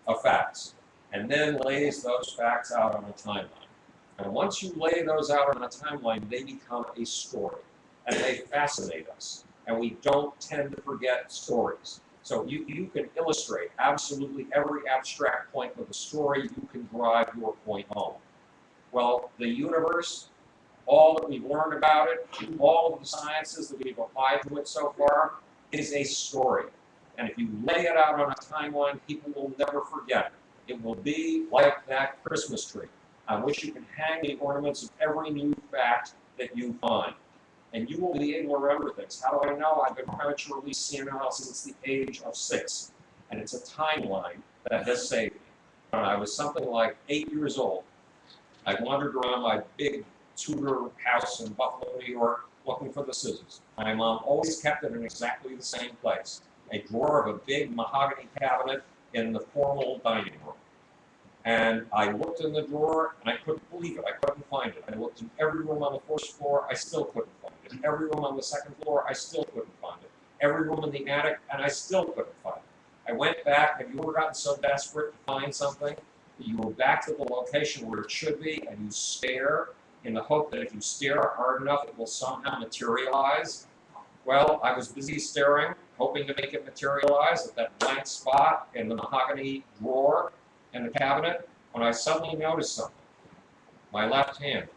of facts and then lays those facts out on a timeline. And once you lay those out on a timeline, they become a story. And they fascinate us. And we don't tend to forget stories. So you can illustrate absolutely every abstract point with a story. You can drive your point home. Well, the universe, all that we've learned about it, all of the sciences that we've applied to it so far, is a story. And if you lay it out on a timeline, people will never forget it. It will be like that Christmas tree, on which you can hang the ornaments of every new fact that you find. and you will be able to remember things. How do I know? I've been prematurely senile since the age of 6, and it's a timeline that has saved me. When I was something like 8 years old, I wandered around my big Tudor house in Buffalo, New York, looking for the scissors. My mom always kept it in exactly the same place, a drawer of a big mahogany cabinet in the formal dining room. And I looked in the drawer, and I couldn't believe it. I couldn't find it. I looked in every room on the first floor, I still couldn't find it. Every room on the second floor, I still couldn't find it. Every room in the attic, and I still couldn't find it. I went back. Have you ever gotten so desperate to find something that you go back to the location where it should be, and you stare in the hope that if you stare hard enough, it will somehow materialize? Well, I was busy staring, hoping to make it materialize at that blank spot in the mahogany drawer in the cabinet, when I suddenly noticed something. My left hand.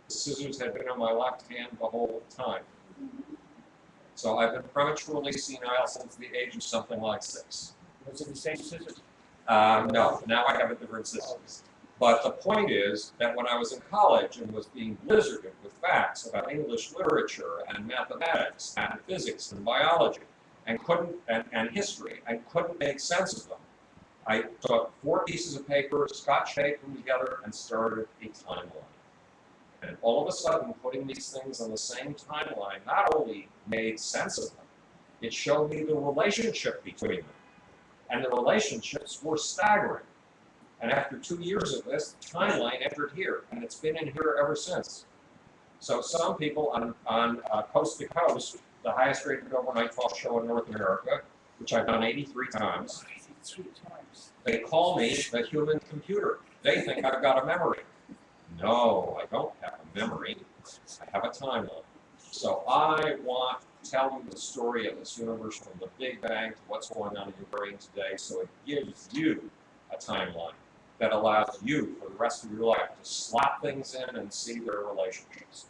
The scissors had been on my left hand the whole time. So I've been prematurely senile since the age of something like 6. Was it the same scissors? No, now I have a different scissors. But the point is that when I was in college and was being blizzarded with facts about English literature and mathematics and physics and biology and history and couldn't make sense of them, I took 4 pieces of paper, Scotch taped them together, and started a timeline. And all of a sudden, putting these things on the same timeline not only made sense of them, it showed me the relationship between them. And the relationships were staggering. And after 2 years of this, the timeline entered here, and it's been in here ever since. So some people on Coast to Coast, the highest rated overnight talk show in North America, which I've done 83 times, 83 times. they call me the human computer. They think I've got a memory. No, I don't have a memory. I have a timeline. So I want to tell you the story of this universe from the Big Bang to what's going on in your brain today, so it gives you a timeline that allows you, for the rest of your life, to slot things in and see their relationships.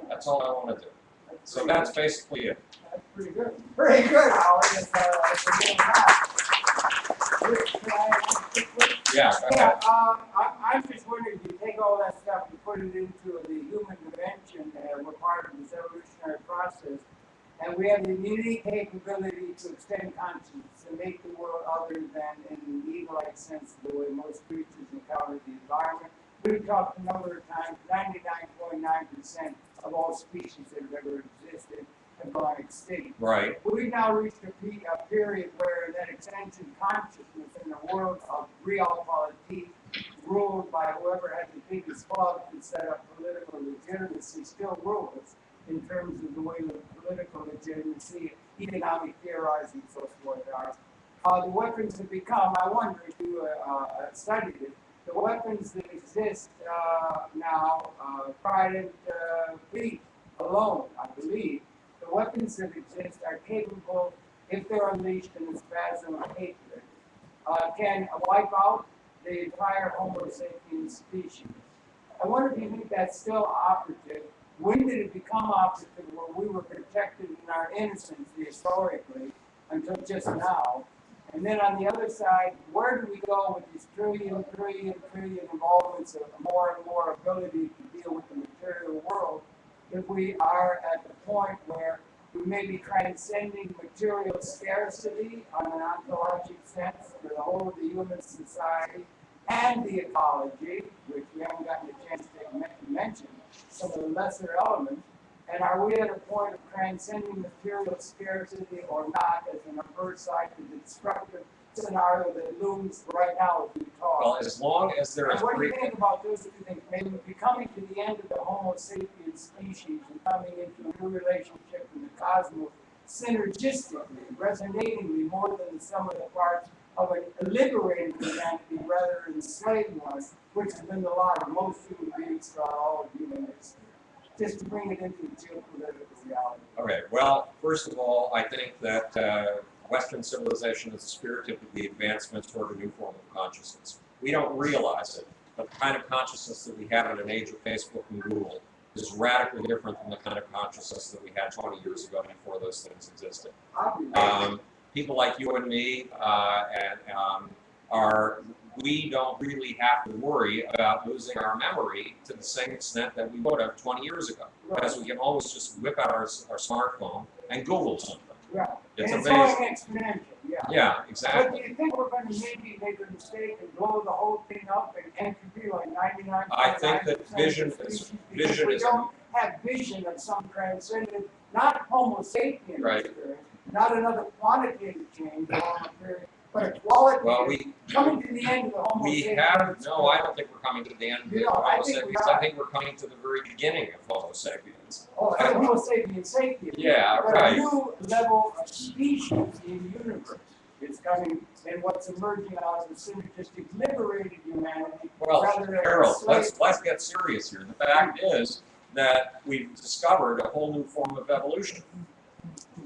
That's all I want to do. So that's basically it. That's pretty good. Pretty good, Howard. It's a little hot. Yeah, go Yeah, ahead. I'm just wondering, if you take all that stuff and put it into the human dimension, we're part of this evolutionary process, and we have the unique capability to extend consciousness and make the world other than in the ego-like sense of the way most creatures encounter the environment. We've talked a number of times, 99.9% of all species that have ever existed have gone extinct. Right. We've now reached a period where that extension consciousness in a world of realpolitik, ruled by whoever had the biggest club to set up political legitimacy, still rules in terms of the way the political legitimacy, economic theorizing, and so forth are. The weapons have become, I wonder if you studied it, the weapons that exist now, Trident fleet alone, I believe, the weapons that exist are capable, if they're unleashed in a spasm of hatred, can wipe out the entire Homo sapiens species. I wonder if you think that's still operative. When did it become operative where we were protected in our innocence historically until just now? And then on the other side, where do we go with these trillion involvements of more and more ability to deal with the material world if we are at the point where we may be transcending material scarcity on an ontologic sense for the whole of the human society and the ecology, which we haven't gotten a chance to mention, some of the lesser elements, and are we at a point of transcending material scarcity or not as an adverse side to the destructive scenario that looms right now as we talk? Well, as long as there is... And what do you think about those two things? Maybe we'll be coming to the end of the Homo sapiens species and coming into a new relationship in the cosmos synergistically, resonatingly, more than the sum of the parts of a liberated humanity rather than enslaved one, which has been the lot of most human beings throughout all of human history. Just to bring it into geopolitical reality. Okay, well, first of all, I think that Western civilization is a spirit of the advancement toward a new form of consciousness. We don't realize it, but the kind of consciousness that we have in an age of Facebook and Google is radically different than the kind of consciousness that we had 20 years ago before those things existed. People like you and me are we don't really have to worry about losing our memory to the same extent that we would have 20 years ago. Because we can always just whip out our smartphone and Google something. Yeah. It's and amazing. It's going exponential, yeah. Yeah, But exactly. do you think we're going to maybe make a mistake and blow the whole thing up and entropy like 99.9%? I think that vision We is don't have vision of some transcendent, not Homo sapiens Right. experience, not another quantitative change along a period, but a qualitative. well, we coming to the end of the Homo we sapiens. have no. I don't think we're coming to the end of You know, I Homo think we sapiens. are. I think we're coming to the very beginning of Homo sapiens. Oh, and Homo sapiens sapiens. Yeah, But right. a new level of species in the universe is coming, and what's emerging now is a synergistic liberated humanity. Well, rather than Harold, enslaved. let's get serious here. The fact is that we've discovered a whole new form of evolution.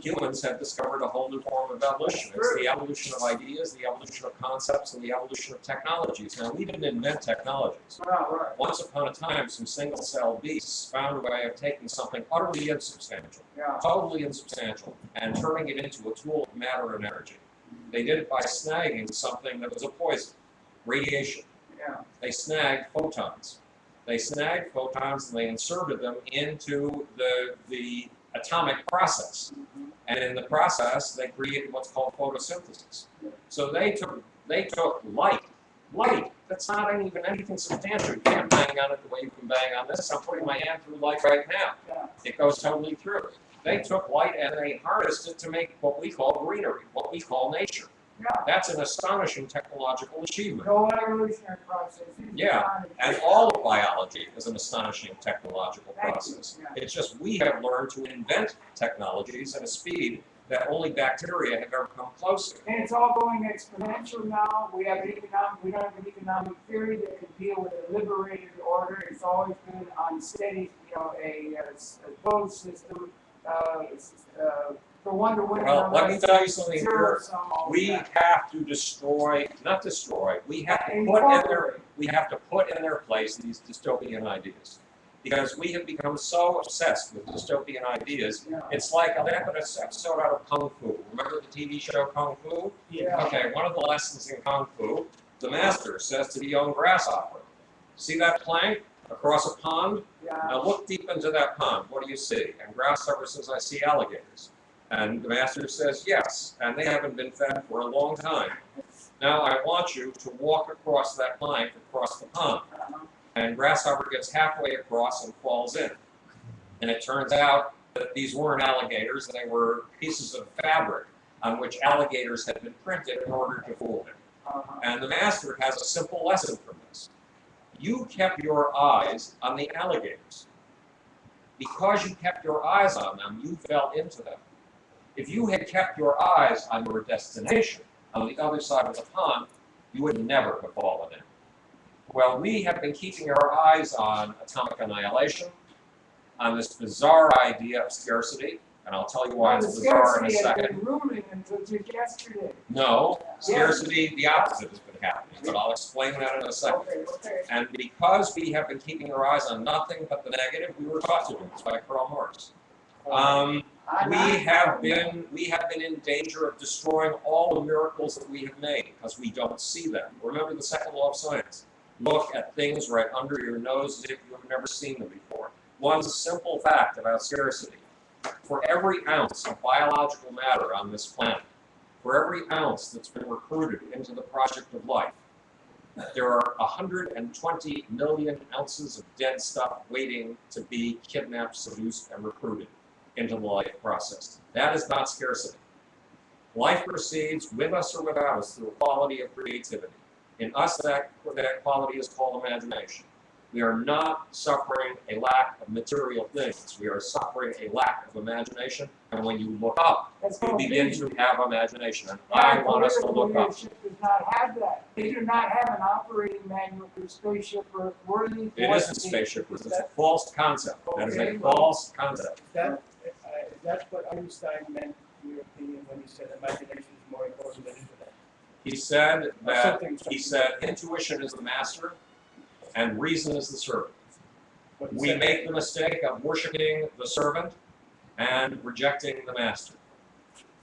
Humans have discovered a whole new form of evolution. It's the evolution of ideas, the evolution of concepts, and the evolution of technologies. Now, we didn't invent technologies. Right. Once upon a time, some single-celled beasts found a way of taking something utterly insubstantial, Yeah. totally insubstantial, and turning it into a tool of matter and energy. They did it by snagging something that was a poison, radiation. Yeah. They snagged photons. They snagged photons and they inserted them into the atomic process. And in the process, they created what's called photosynthesis. So they took light. That's not even anything substantial. You can't bang on it the way you can bang on this. I'm putting my hand through light right now. Yeah. It goes totally through. They took light and they harnessed it to make what we call greenery, what we call nature. Yeah. That's an astonishing technological achievement. Go evolutionary process. Yeah, and all of biology is an astonishing technological Thank you. process. Yeah. It's just we have learned to invent technologies at a speed that only bacteria have ever come close to. And it's all going exponential now. We don't have an economic theory that can deal with a liberated order. It's always been on steady, a closed system. For one to win. Well, let me tell you something here. Zero-sum, all We that. have to not destroy, we have to put in their place these dystopian ideas. Because we have become so obsessed with dystopian ideas, Yeah. it's like an episode out of Kung Fu. Remember the TV show Kung Fu? Yeah. Okay, one of the lessons in Kung Fu, the master says to the young grasshopper, see that plank across a pond? Yeah. Now look deep into that pond, what do you see? And grasshopper says, I see alligators. And the master says, yes, and they haven't been fed for a long time. Now I want you to walk across that plank, across the pond. And grasshopper gets halfway across and falls in. And it turns out that these weren't alligators, they were pieces of fabric on which alligators had been printed in order to fool him. And the master has a simple lesson from this. You kept your eyes on the alligators. Because you kept your eyes on them, you fell into them. If you had kept your eyes on your destination, on the other side of the pond, you would never have fallen in. Well, we have been keeping our eyes on atomic annihilation, on this bizarre idea of scarcity, and I'll tell you why it's bizarre in a second. Has been ruling until just yesterday. No, scarcity, the opposite has been happening, but I'll explain that in a second. Okay. And because we have been keeping our eyes on nothing but the negative, we were taught to do this by Karl Marx. We have been in danger of destroying all the miracles that we have made because we don't see them. Remember the second law of science. Look at things right under your nose as if you have never seen them before. One simple fact about scarcity. For every ounce of biological matter on this planet, for every ounce that's been recruited into the project of life, there are 120 million ounces of dead stuff waiting to be kidnapped, seduced, and recruited into the life process. That is not scarcity. Life proceeds with us or without us through a quality of creativity. In us, that quality is called imagination. We are not suffering a lack of material things. We are suffering a lack of imagination. And when you look up, you begin to have imagination. And I want us to look up. Leadership does not have that. They do not have an operating manual for spaceship or worthy. It isn't spaceship. It's a false concept. That is a false concept. That's what Einstein meant, in your opinion, when he said imagination is more important than intellect. He said intuition is the master and reason is the servant. We make the mistake of worshiping the servant and rejecting the master.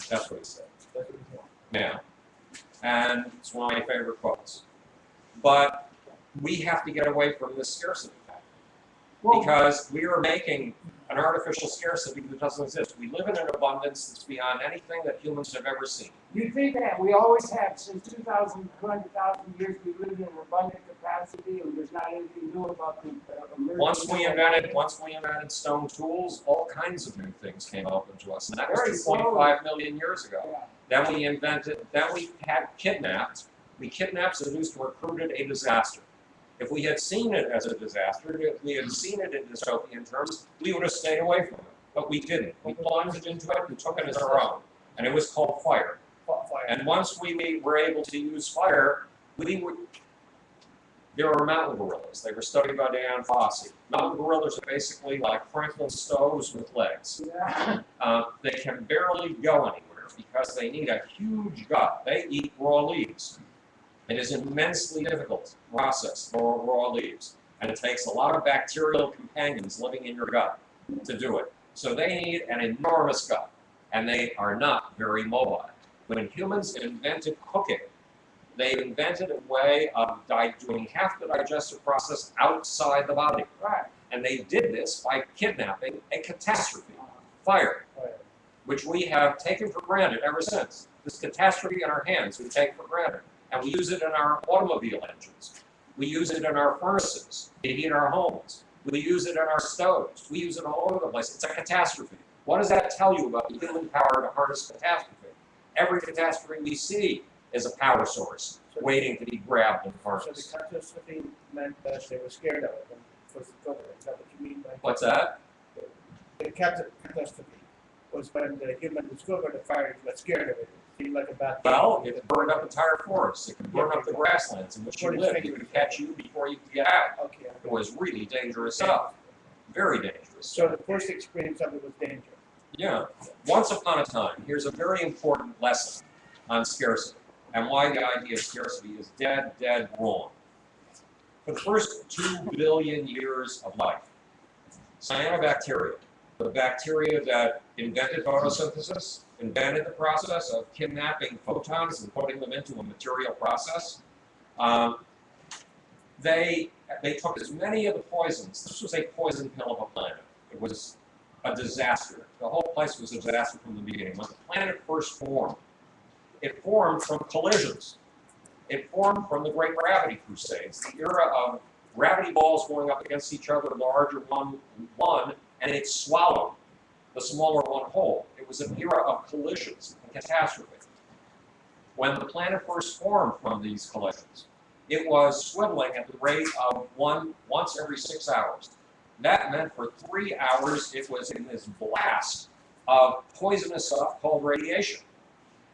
That's what he said. Yeah. And it's one of my favorite quotes. But we have to get away from this scarcity factor Well, because we are making an artificial scarcity that doesn't exist. We live in an abundance that's beyond anything that humans have ever seen. you think that we always have, since 200,000 years, we lived in an abundant capacity, and there's not anything new about the emerging. Once we invented stone tools, all kinds of new things came open to us, and that Very was slowly. 2.5 million years ago. Yeah. Then we had kidnapped. We kidnapped, seduced, recruited a disaster. If we had seen it as a disaster, if we had seen it in dystopian terms, we would have stayed away from it. But we didn't. We plunged into it and took it as our own. And it was called fire. And once we were able to use fire, there were mountain gorillas. They were studied by Diane Fossey. Mountain gorillas are basically like Franklin stoves with legs. Yeah. They can barely go anywhere because they need a huge gut. They eat raw leaves. It is an immensely difficult process for raw leaves, and it takes a lot of bacterial companions living in your gut to do it. So they need an enormous gut, and they are not very mobile. When humans invented cooking, they invented a way of doing half the digestive process outside the body. Right. And they did this by kidnapping a catastrophe, fire, which we have taken for granted ever since. This catastrophe in our hands we take for granted. And we use it in our automobile engines. We use it in our furnaces to heat our homes. We use it in our stoves. We use it all over the place. It's a catastrophe. What does that tell you about the human power to harness catastrophe? Every catastrophe we see is a power source waiting to be grabbed and So harnessed. the catastrophe meant that they were scared of it and was discovered. Is that what you mean by? What's that? The catastrophe was when the human discovered the fire, he got scared of it. It seemed like a bad thing. Well, it burned up entire forests. It can burn up the grasslands in which you live. It can catch you before you can get out. Okay. It was really dangerous stuff. Very dangerous. So the first experience of it was danger. Yeah. Once upon a time, here's a very important lesson on scarcity and why the idea of scarcity is dead wrong. For the first 2 billion years of life, cyanobacteria, the bacteria that invented photosynthesis, invented the process of kidnapping photons and putting them into a material process, they took as many of the poisons. This was a poison pill of a planet. It was a disaster. The whole place was a disaster from the beginning. When the planet first formed, it formed from collisions. It formed from the Great Gravity Crusades, the era of gravity balls going up against each other, the larger one, and it swallowed the smaller one whole. It was an era of collisions and catastrophe. When the planet first formed from these collisions, it was swiveling at the rate of once every 6 hours. That meant for 3 hours it was in this blast of poisonous stuff called radiation.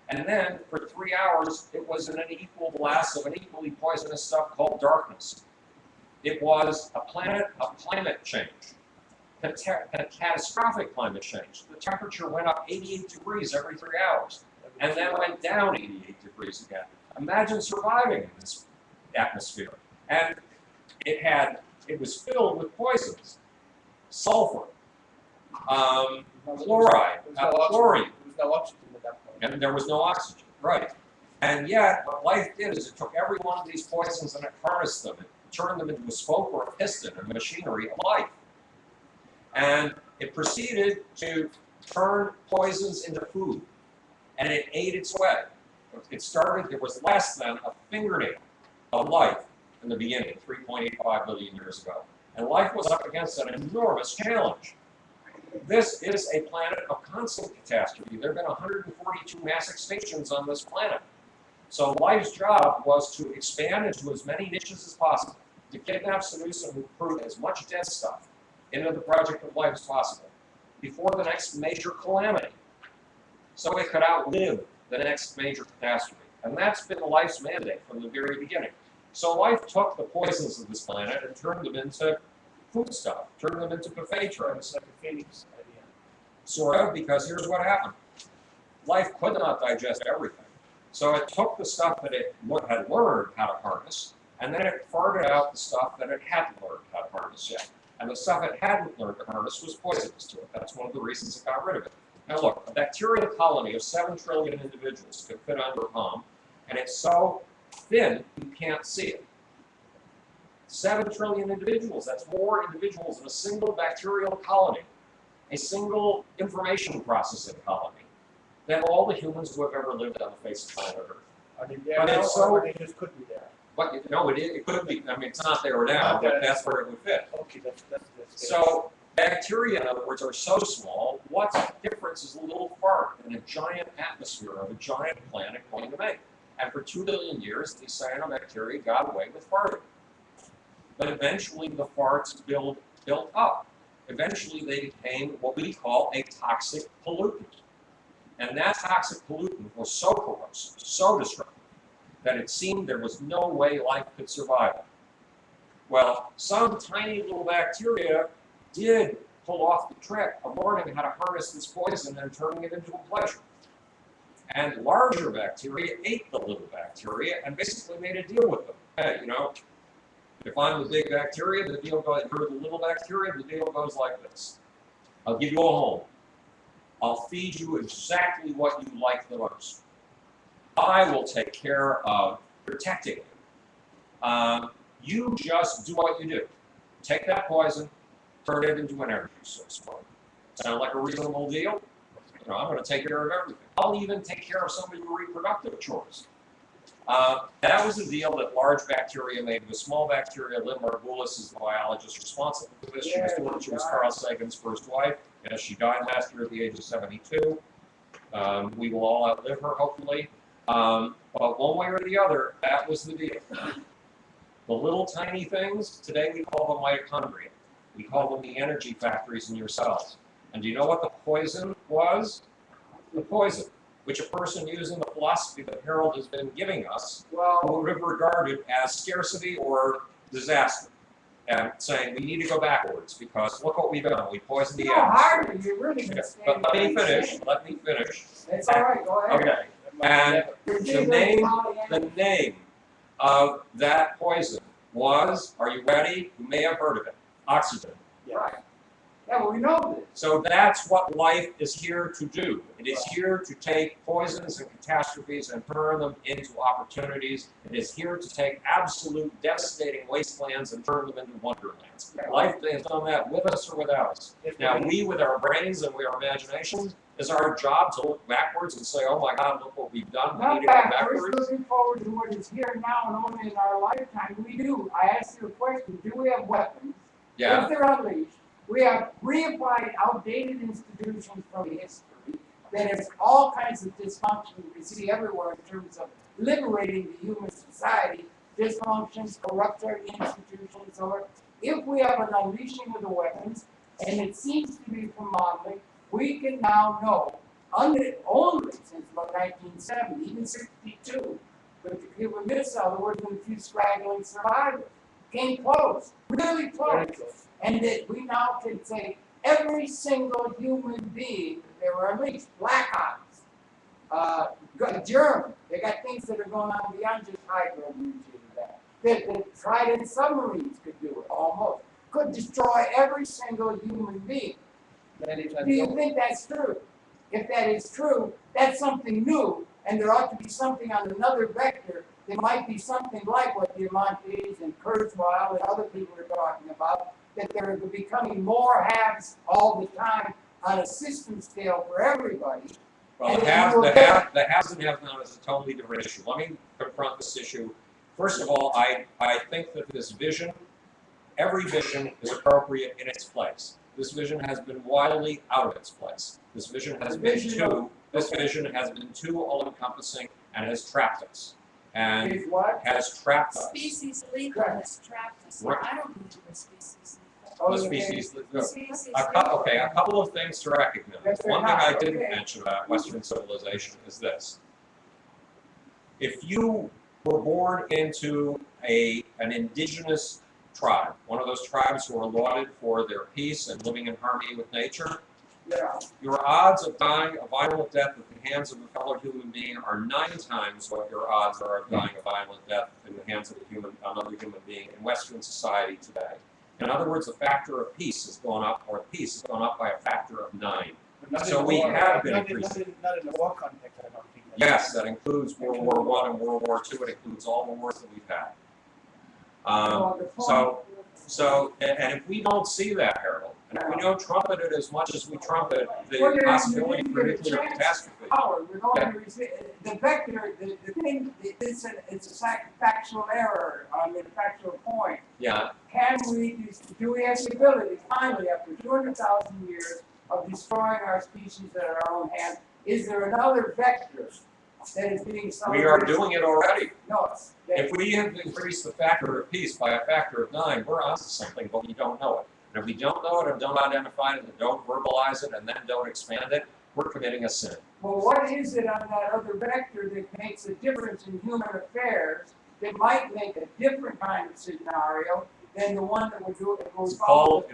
And then for 3 hours it was in an equal blast of an equally poisonous stuff called darkness. It was a planet of climate change, a catastrophic climate change. The temperature went up 88 degrees every 3 hours and then went down 88 degrees again. Imagine surviving in this atmosphere. And it was filled with poisons, sulfur, chloride, chlorine. There was no oxygen at that point. And there was no oxygen, right. And yet, what life did is it took every one of these poisons and it harnessed them. It turned them into a spoke or a piston, a machinery of life. And it proceeded to turn poisons into food. And it ate its way. It started, there was less than a fingernail of life in the beginning, 3.85 billion years ago. And life was up against an enormous challenge. This is a planet of constant catastrophe. There have been 142 mass extinctions on this planet. So life's job was to expand into as many niches as possible, to kidnap, seduce, and recruit as much dead stuff into the project of life as possible before the next major calamity, so it could outlive the next major catastrophe. And that's been life's mandate from the very beginning. So life took the poisons of this planet and turned them into food stuff, turned them into buffet trays. It's like a phoenix idea. Sort of, because here's what happened. Life could not digest everything. So it took the stuff that it had learned how to harness, and then it farted out the stuff that it hadn't learned how to harness yet. And the stuff it hadn't learned to harness was poisonous to it. That's one of the reasons it got rid of it. Now look, a bacterial colony of 7 trillion individuals could fit under a palm, and it's so thin you can't see it. 7 trillion individuals. That's more individuals in a single bacterial colony, a single information processing colony, than all the humans who have ever lived on the face of planet Earth. Are they there But now, it's or they just could be there? But no, it could be. I mean, it's not there now, but that's where it would fit. Okay, that's So bacteria, in other words, are so small. What difference is a little fart in a giant atmosphere of a giant planet going to make? And for 2 billion years, these cyanobacteria got away with farting. But eventually, the farts built up. Eventually, they became what we call a toxic pollutant. And that toxic pollutant was so corrosive, so destructive, that it seemed there was no way life could survive. Well, some tiny little bacteria did pull off the trick of learning how to harness this poison and turning it into a pleasure. And larger bacteria ate the little bacteria and basically made a deal with them. Hey, you know, if I'm the big bacteria, the deal goes, you're the little bacteria, the deal goes like this. I'll give you a home. I'll feed you exactly what you like the most. I will take care of protecting you. You just do what you do. Take that poison, turn it into an energy source for you. Sound like a reasonable deal? You know, I'm going to take care of everything. I'll even take care of some of your reproductive chores. That was a deal that large bacteria made with small bacteria. Lynn Margulis is the biologist responsible for this. She was Carl Sagan's first wife. And she died last year at the age of 72. We will all outlive her, hopefully. But one way or the other, that was the deal. The little tiny things, today we call them mitochondria. We call them the energy factories in your cells. And do you know what the poison was? The poison, which a person using the philosophy that Harold has been giving us would have regarded as scarcity or disaster. And saying we need to go backwards because look what we've done. We poisoned the atmosphere. Hardly, you're really But let me finish. Let me finish. It's all right, go ahead. Okay. And the name of that poison was, are you ready? You may have heard of it. Oxygen. Right. Yeah, well, we know this. So that's what life is here to do. It is here to take poisons and catastrophes and turn them into opportunities. It is here to take absolute devastating wastelands and turn them into wonderlands. Life has done that with us or without us. Now, we, with our brains and with our imaginations, is our job to look backwards and say, oh my God, look what we've done. We need to go backwards. We're looking forward to what is here now and only in our lifetime. We do. I asked you a question. Do we have weapons? Yeah. If they're unleashed, we have reapplied outdated institutions from history that has all kinds of dysfunction we see everywhere in terms of liberating the human society, dysfunctions, corrupt our institutions. Or if we have an unleashing of the weapons, and it seems to be from modeling, we can now know, only since about 1970, even 62, with the Cuban Missile, there were a few straggling survivors. Came close, really close. And that we now can say every single human being that they were unleashed, Black Ops, German, they got things that are going on beyond just hydrogen that Trident submarines could do it almost, could destroy every single human being. Do you think that's true? If that is true, that's something new, and there ought to be something on another vector. There might be something like what the Amontes and Kurzweil and other people are talking about, that they're becoming more haves all the time on a system scale for everybody. Well, the haves and have-not is a totally different issue. Let me confront this issue. First of all, I think that this vision, every vision is appropriate in its place. This vision has been wildly out of its place. This vision has been too all-encompassing and has trapped us. And has trapped us. Species lethal has trapped us. Right. I don't believe in species The species. Okay, a couple of things to recognize. One thing I didn't mention about Western civilization is this. If you were born into an indigenous tribe, one of those tribes who are lauded for their peace and living in harmony with nature, your odds of dying a violent death at the hands of a fellow human being are 9 times what your odds are of dying a violent death in the hands of another human being in Western society today. In other words, the factor of peace has gone up, or peace has gone up by a factor of 9. So we have been increasing. Not in the war context, I don't think. Yes, that includes World War I and World War II. It includes all the wars that we've had. Well, the point- And if we don't see that, Harold, and if we don't trumpet it as much as we trumpet Well, the you're- possibility you're for gonna nuclear chance catastrophe, Power, we're going Yeah. to the vector, the thing, it's a factual error, a factual point. yeah, Can we, do we have the ability, finally, after 200,000 years of destroying our species at our own hand, is there another vector that is being we celebrated? are doing it already. No, it's, If we have increased the factor of peace by a factor of 9, we're onto something, but we don't know it. And if we don't know it and don't identify it and don't verbalize it and then don't expand it, we're committing a sin. well, what is it on that other vector that makes a difference in human affairs that might make a different kind of scenario than the one that would do it? It's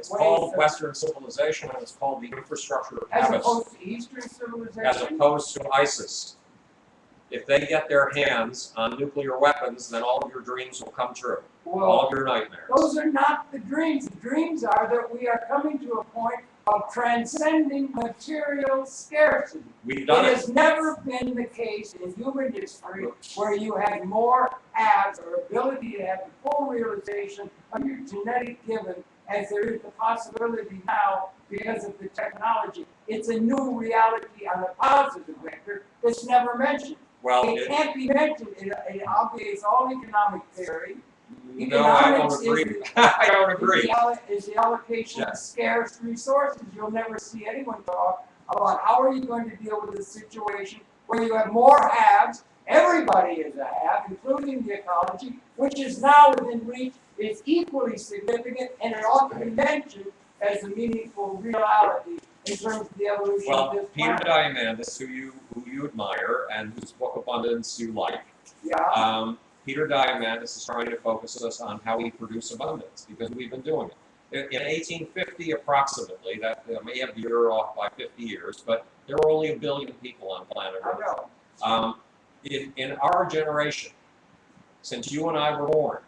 called Western civilization, and it's called the infrastructure of As habits, opposed to Eastern civilization? as opposed to ISIS. If they get their hands on nuclear weapons, then all of your dreams will come true. All Well, of your nightmares. those are not the dreams. The dreams are that we are coming to a point of transcending material scarcity. We've It done it. has never been the case in human history where you had more haves or ability to have the full realization of your genetic given as there is the possibility now because of the technology. It's a new reality on a positive vector that's never mentioned. Well, It can't be mentioned. It obviates all economic theory. no, I Economics don't agree. is I don't agree. Is the allocation Yeah. of scarce resources. You'll never see anyone talk about how are you going to deal with a situation where you have more haves, everybody is a have, including the ecology, which is now within reach, is equally significant, and it ought to be mentioned as a meaningful reality in terms of the evolution of Well, this Peter planet. Diamandis, who you admire and whose book Abundance you like, Yeah, Peter Diamandis is trying to focus us on how we produce abundance, because we've been doing it. In 1850, approximately, that may have the year off by 50 years, but there were only 1 billion people on planet I Earth. know. In our generation, since you and I were born,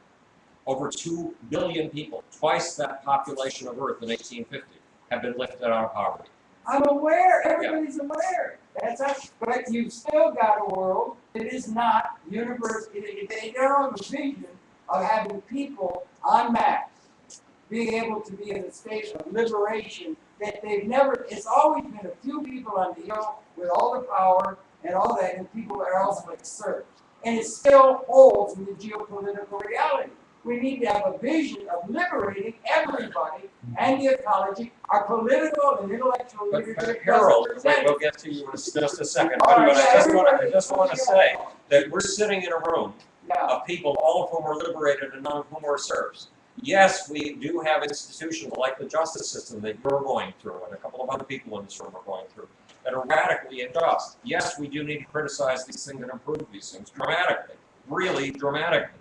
over 2 billion people, twice that population of Earth in 1850, have been lifted out of poverty. I'm aware, everybody's aware. That's us, but you've still got a world that is not universal. They don't have a vision of having people en masse being able to be in a state of liberation that they've never, it's always been a few people on the hill with all the power and all that, and people are else like serfs. And it still holds in the geopolitical reality. We need to have a vision of liberating everybody and the ecology. Our political and intellectual But leadership Harold, doesn't present we'll get to you in just a second, All but right, I everybody- just want to say that we're sitting in a room Yeah, of people, all of whom are liberated and none of whom are serfs. Yes, we do have institutions like the justice system that you're going through, and a couple of other people in this room are going through, that are radically unjust. Yes, we do need to criticize these things and improve these things dramatically, really dramatically.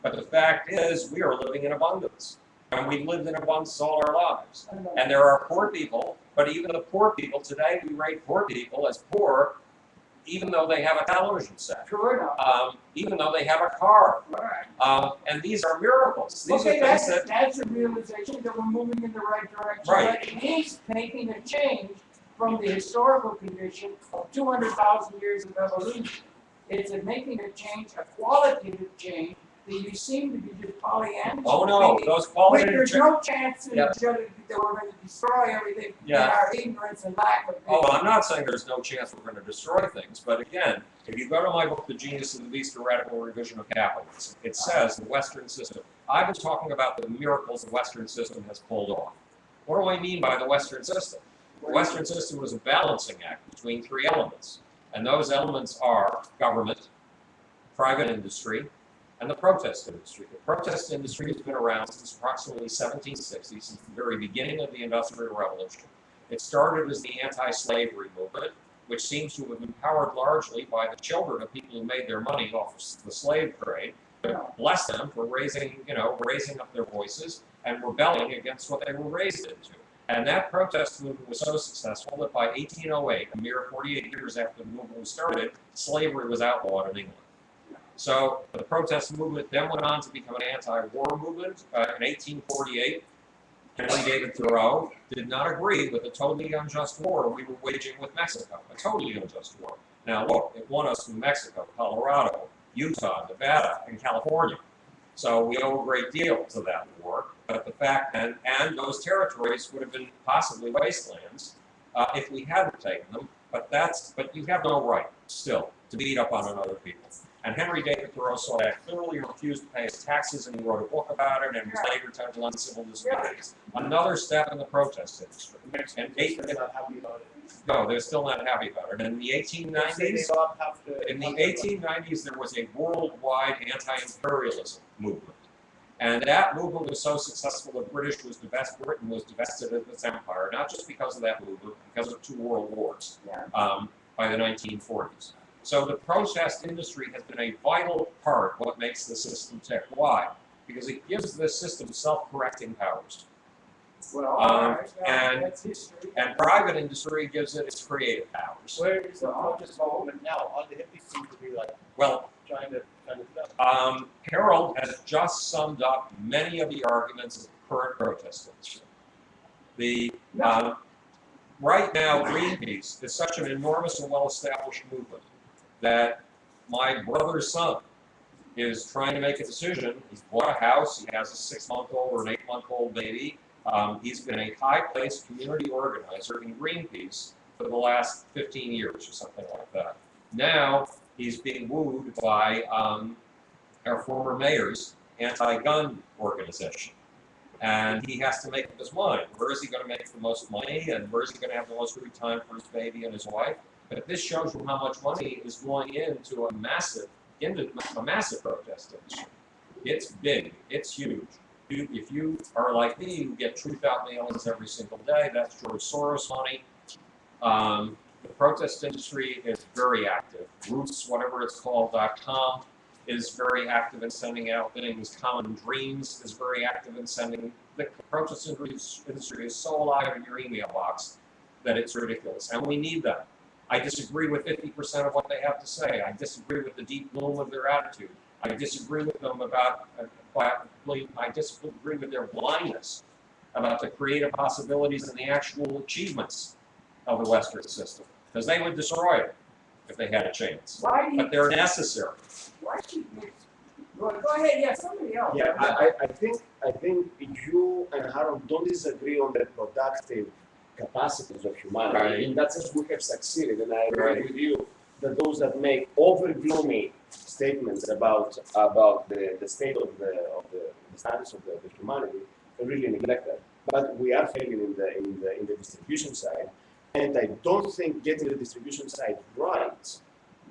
But the fact is, we are living in abundance, and we've lived in abundance all our lives. I know. And there are poor people, but even the poor people, today we rate poor people as poor, even though they have a television set, True enough. even though they have a car. All right. And these are miracles. These Okay, are things that's a realization that we're moving in the right direction. Right. But it is making a change from the historical condition of 200,000 years of evolution. It's making a change, a qualitative change, that you seem to be just Pollyannish. Oh no, those Wait, qualitative there's no chance in Yeah. that we're going to destroy everything in Yeah. our ignorance and lack of Oh, vision. I'm not saying there's no chance we're going to destroy things, but again, if you go to my book, The Genius of the Beast, A Radical Revision of Capitalism, it says the Western system. I've been talking about the miracles the Western system has pulled off. What do I mean by the Western system? The Western system was a balancing act between 3 elements, and those elements are government, private industry, and the protest industry. The protest industry has been around since approximately 1760, since the very beginning of the Industrial Revolution. It started as the anti-slavery movement, which seems to have been powered largely by the children of people who made their money off of the slave trade. Bless them for raising up their voices and rebelling against what they were raised into. And that protest movement was so successful that by 1808, a mere 48 years after the movement was started, slavery was outlawed in England. So the protest movement then went on to become an anti-war movement. In 1848, Henry David Thoreau did not agree with the totally unjust war we were waging with Mexico, a totally unjust war. Now look, it won us from Mexico, Colorado, Utah, Nevada, and California. So we owe a great deal to that war. But the fact, and those territories would have been possibly wastelands if we hadn't taken them. But you have no right still to beat up on other people. And Henry David Thoreau saw that clearly, refused to pay his taxes, and he wrote a book about it, and was later titled on civil disobedience. Another step in the protest industry. And They're not happy about it. no, they're still not happy about it. In the They say 1890s, they don't have to- in the 1890s, there was a worldwide anti-imperialism movement. And that movement was so successful that Britain was divested of its empire, not just because of that movement, because of 2 world wars by the 1940s. So the protest industry has been a vital part of what makes the system tick. Why? Because it gives the system self-correcting powers. Well, all right, and- that's history. And private industry gives it its creative powers. Where is the protest movement now? All the hippies seem to be like Well, trying to do that. Harold has just summed up many of the arguments of the current protest industry. Right now, Greenpeace is such an enormous and well-established movement that my brother's son is trying to make a decision. He's bought a house. He has a 6-month-old or an 8-month-old baby. He's been a high-placed community organizer in Greenpeace for the last 15 years or something like that. Now he's being wooed by our former mayor's anti-gun organization. And he has to make up his mind. Where is he going to make the most money, and where is he going to have the most free time for his baby and his wife? But this shows you how much money is going into a massive protest industry. It's big. It's huge. If you are like me, you get Truth Out mailings every single day. That's George Soros money. The protest industry is very active. Roots, whatever it's called, .com, is very active in sending out things. Common Dreams is very active in sending. The protest industry is so alive in your email box that it's ridiculous, and we need them. I disagree with 50% of what they have to say. I disagree with the deep gloom of their attitude. I disagree with them I disagree with their blindness about the creative possibilities and the actual achievements of the Western system, because they would destroy it if they had a chance. Why do you, But they're necessary. why do you, go ahead, yeah, somebody else. Yeah, I think you and Harold don't disagree on the productive capacities of humanity. Right. In that sense, we have succeeded, and I agree Right. with you that those that make over gloomy statements about the state of the status of the humanity really neglect that. But we are failing in the distribution side, and I don't think getting the distribution side right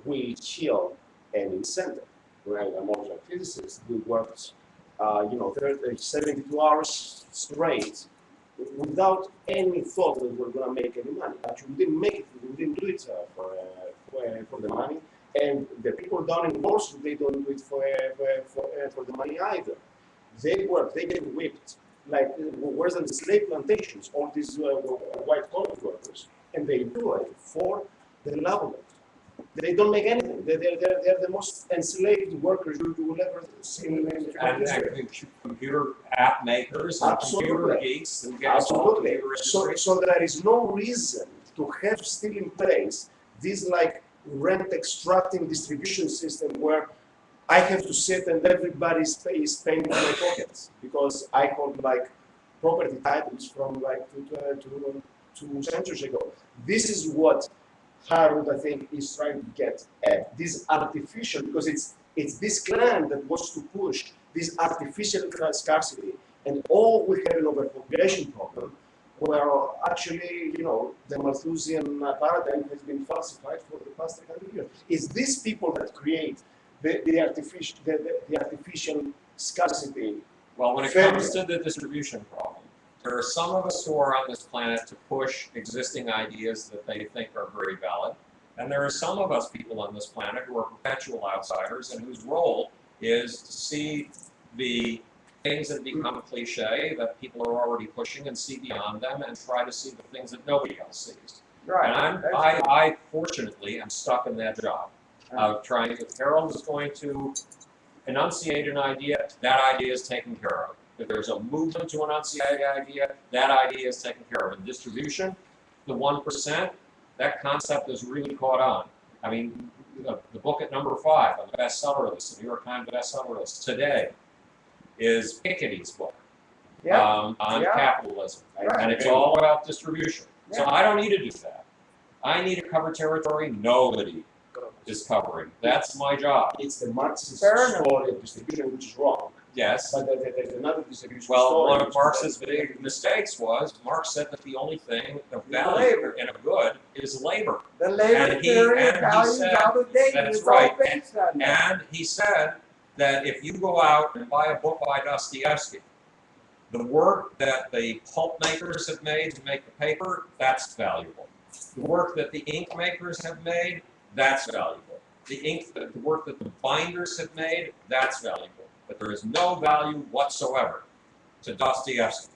will kill any incentive. I'm also a physicist. We worked, 72 hours straight without any thought that we're going to make any money. Actually, we didn't make it. We didn't do it for the money. And the people down in Wall Street, they don't do it for the money either. They work. They get whipped. Like, where's the slave plantations? All these white-collar workers, and they do it for the love of it. They don't make anything. They're the most enslaved workers you will ever see in And history. computer app makers and computer Absolutely. geeks and get us all Absolutely. computer industry. So there is no reason to have still in place this like rent extracting distribution system where I have to sit and everybody's paying in my pockets because I hold like property titles from like 2 centuries ago. This is what Harold, I think, is trying to get at. This artificial, because it's this clan that wants to push this artificial scarcity, and all we have an overpopulation problem, where actually, the Malthusian paradigm has been falsified for the past 100 years. It's these people that create the artificial scarcity. Well, when it comes to the distribution problem, there are some of us who are on this planet to push existing ideas that they think are very valid. And there are some of us people on this planet who are perpetual outsiders and whose role is to see the things that become cliche that people are already pushing and see beyond them and try to see the things that nobody else sees. Right. And I fortunately am stuck in that job of trying to, if Harold is going to enunciate an idea, that idea is taken care of. If there's a movement to enunciate an idea, that idea is taken care of. In distribution, the 1%, that concept is really caught on. I mean, the book at number 5 on the bestseller list, the New York Times bestseller list today, is Piketty's book Yeah, on Yeah. capitalism, Right. and it's all about distribution. So I don't need to do that. I need to cover territory nobody is covering. That's my job. It's the Marxist Fair enough. story of distribution, which is wrong. Yes. But there's another distribution Well, story. one of which is Marx's that- big mistakes was Marx said that the only thing of value Labor. in a good is labor. the labor And he- theory and of he values said- out of date, that's it's all right. based on that. And he said that if you go out and buy a book by Dostoevsky, the work that the pulp makers have made to make the paper, that's valuable. The work that the ink makers have made, that's valuable. The work that the binders have made, that's valuable. But there is no value whatsoever to Dostoevsky.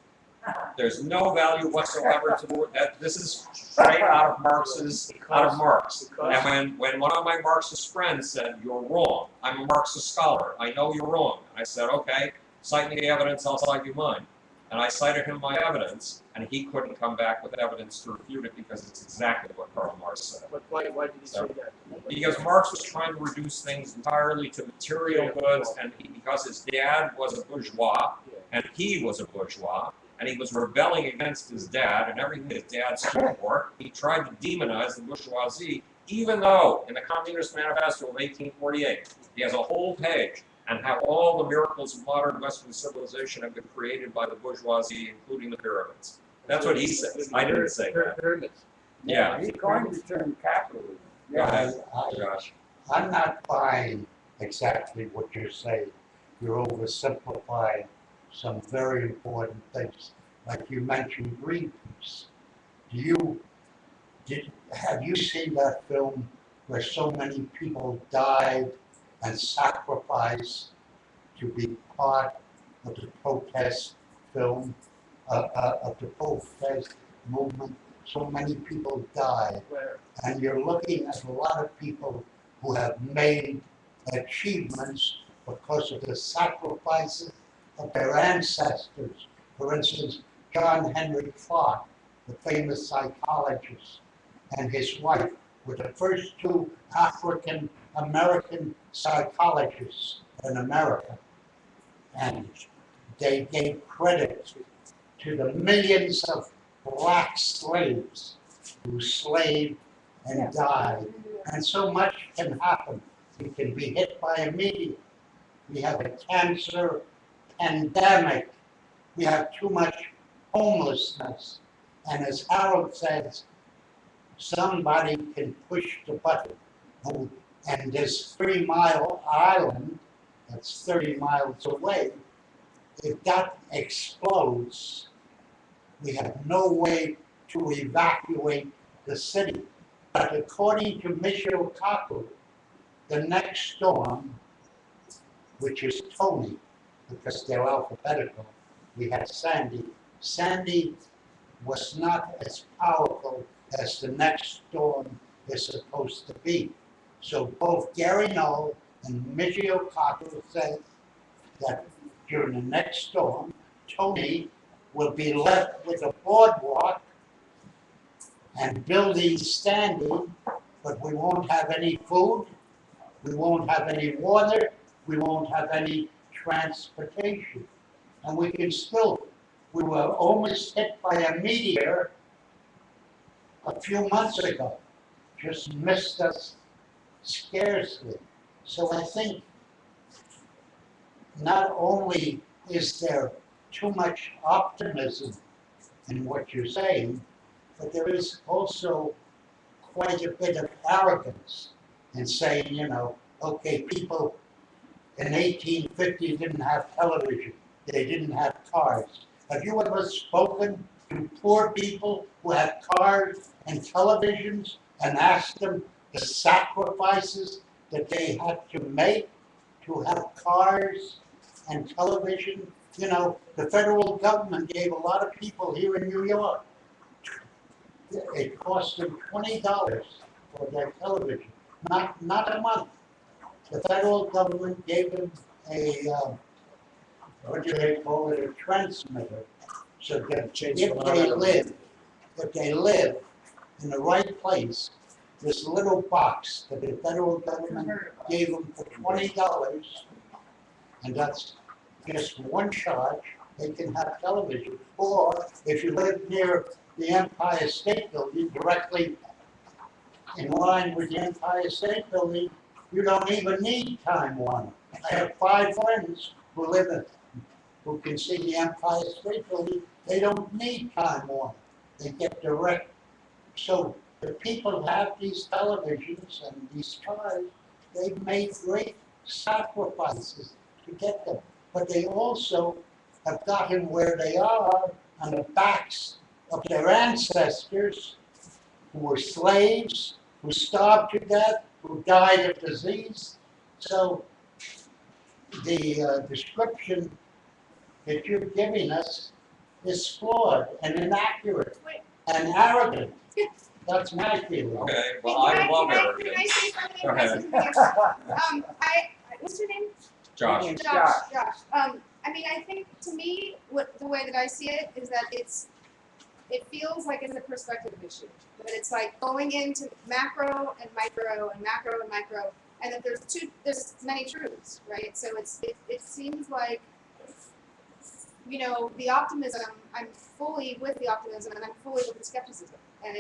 There's no value whatsoever to the work that this is straight out of Marx. And when one of my Marxist friends said, "You're wrong. I'm a Marxist scholar. I know you're wrong." I said, "Okay, cite me the evidence, I'll cite you mine." And I cited him my evidence, and he couldn't come back with evidence to refute it because it's exactly what Karl Marx said. But why did he say that? Because Marx was trying to reduce things entirely to material goods, and because his dad was a bourgeois, and he was a bourgeois, and he was rebelling against his dad and everything his dad stood for, he tried to demonize the bourgeoisie, even though in the Communist Manifesto of 1848, he has a whole page on how all the miracles of modern Western civilization have been created by the bourgeoisie, including the pyramids. That's what he says. I didn't say that. Pyramids. Yeah. He coined the term capitalism. Go ahead, I- Josh. I'm not buying exactly what you're saying. You're oversimplifying some very important things. Like you mentioned Greenpeace. Have you seen that film where so many people died and sacrificed to be part of the protest film, of the protest movement? So many people died. Where And you're looking at a lot of people who have made achievements because of the sacrifices of their ancestors. For instance, John Henry Clark, the famous psychologist, and his wife were the first two African American psychologists in America. And they gave credit to the millions of black slaves who slaved and died. And so much can happen. You can be hit by a meteor. We have a cancer pandemic. We have too much homelessness. And as Harold says, somebody can push the button. And this 3 Mile Island, that's 30 miles away, if that explodes, we have no way to evacuate the city. But according to Michio Kaku, the next storm, which is Tony, because they're alphabetical, we had Sandy. Sandy was not as powerful as the next storm is supposed to be. So both Gary Knoll and Michio Kaku said that during the next storm, Tony will be left with a boardwalk and buildings standing, but we won't have any food, we won't have any water, we won't have any transportation. And we were almost hit by a meteor a few months ago, just missed us scarcely. So I think not only is there too much optimism in what you're saying, but there is also quite a bit of arrogance in saying, okay, people in 1850 didn't have television, they didn't have cars. Have you ever spoken to poor people who have cars and televisions and asked them the sacrifices that they had to make to have cars and television? The federal government gave a lot of people here in New York, it cost them $20 for their television, not a month. The federal government gave them a, what do they call it, a transmitter, so that if they live in the right place, this little box that the federal government gave them for $20, and that's just one charge, they can have television. Or if you live near the Empire State Building, directly in line with the Empire State Building, you don't even need Time Warner. I have 5 friends who live in, who can see the Empire State Building. They don't need Time Warner. They get direct. So the people who have these televisions and these cars, they've made great sacrifices to get them. But they also have gotten where they are on the backs of their ancestors who were slaves, who starved to death, who died of disease. So the description that you're giving us is flawed and inaccurate Wait. and arrogant. That's my feeling. Okay, well, Can I love can I arrogance. say something? Go Can I say ahead. something? What's your name? Josh, Josh. I mean, I think to me, the way that I see it is that it feels like it's a perspective issue. That it's like going into macro and micro and macro and micro, and that there's many truths, right? So it seems like, you know, the optimism, I'm fully with the optimism and I'm fully with the skepticism. And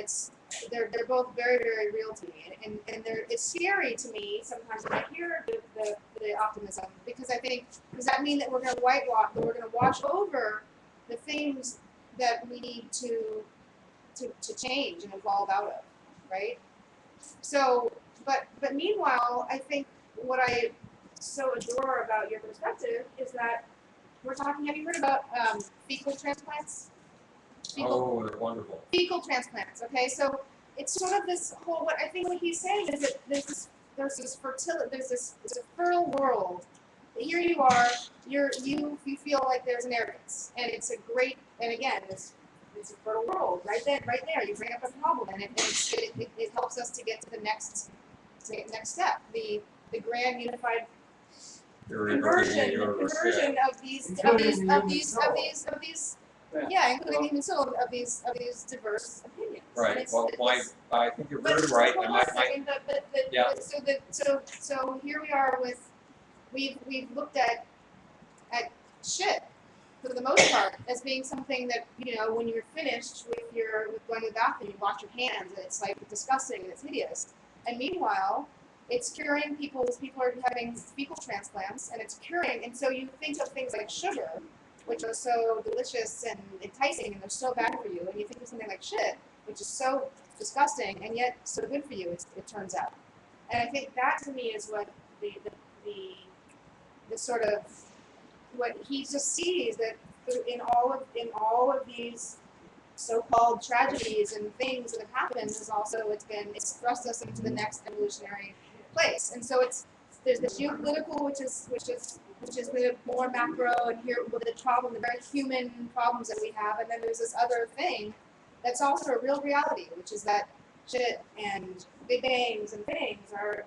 they're both very, very real to me. And it's scary to me sometimes when I hear the optimism, because I think, does that mean that we're going to whitewash, that we're going to watch over the things that we need to change and evolve out of, right? So, but meanwhile, I think what I so adore about your perspective is that we're talking, have you heard about fecal transplants? oh, they're wonderful. Fecal transplants, okay? So it's sort of this whole, what I think what he's saying is that there's this fertility, it's a fertile world. Here you are, you feel like there's an arrogance, and it's a great, and again, it's a fertile world, right there, you bring up a problem, and it helps us to get to the next step, the grand unified conversion of these yeah, including the human soul of these diverse opinions. Right, well, I think you're very right. Hold And on a my, second, yeah. so here we are with, we've looked at shit for the most part as being something that, you know, when you're finished with going to the bathroom, you wash your hands and it's like disgusting and it's hideous. And meanwhile, it's curing people are having fecal transplants and it's curing, and so you think of things like sugar, which are so delicious and enticing and they're so bad for you, and you think of something like shit, which is so disgusting and yet so good for you, it turns out. And I think that to me is what the sort of, what he just sees, that in all of these so-called tragedies and things that have happened is also, it's thrust us into the next evolutionary place. And so there's the geopolitical, which is the more macro, and here with the very human problems that we have, and then there's this other thing that's also a real reality, which is that shit and big bangs and things are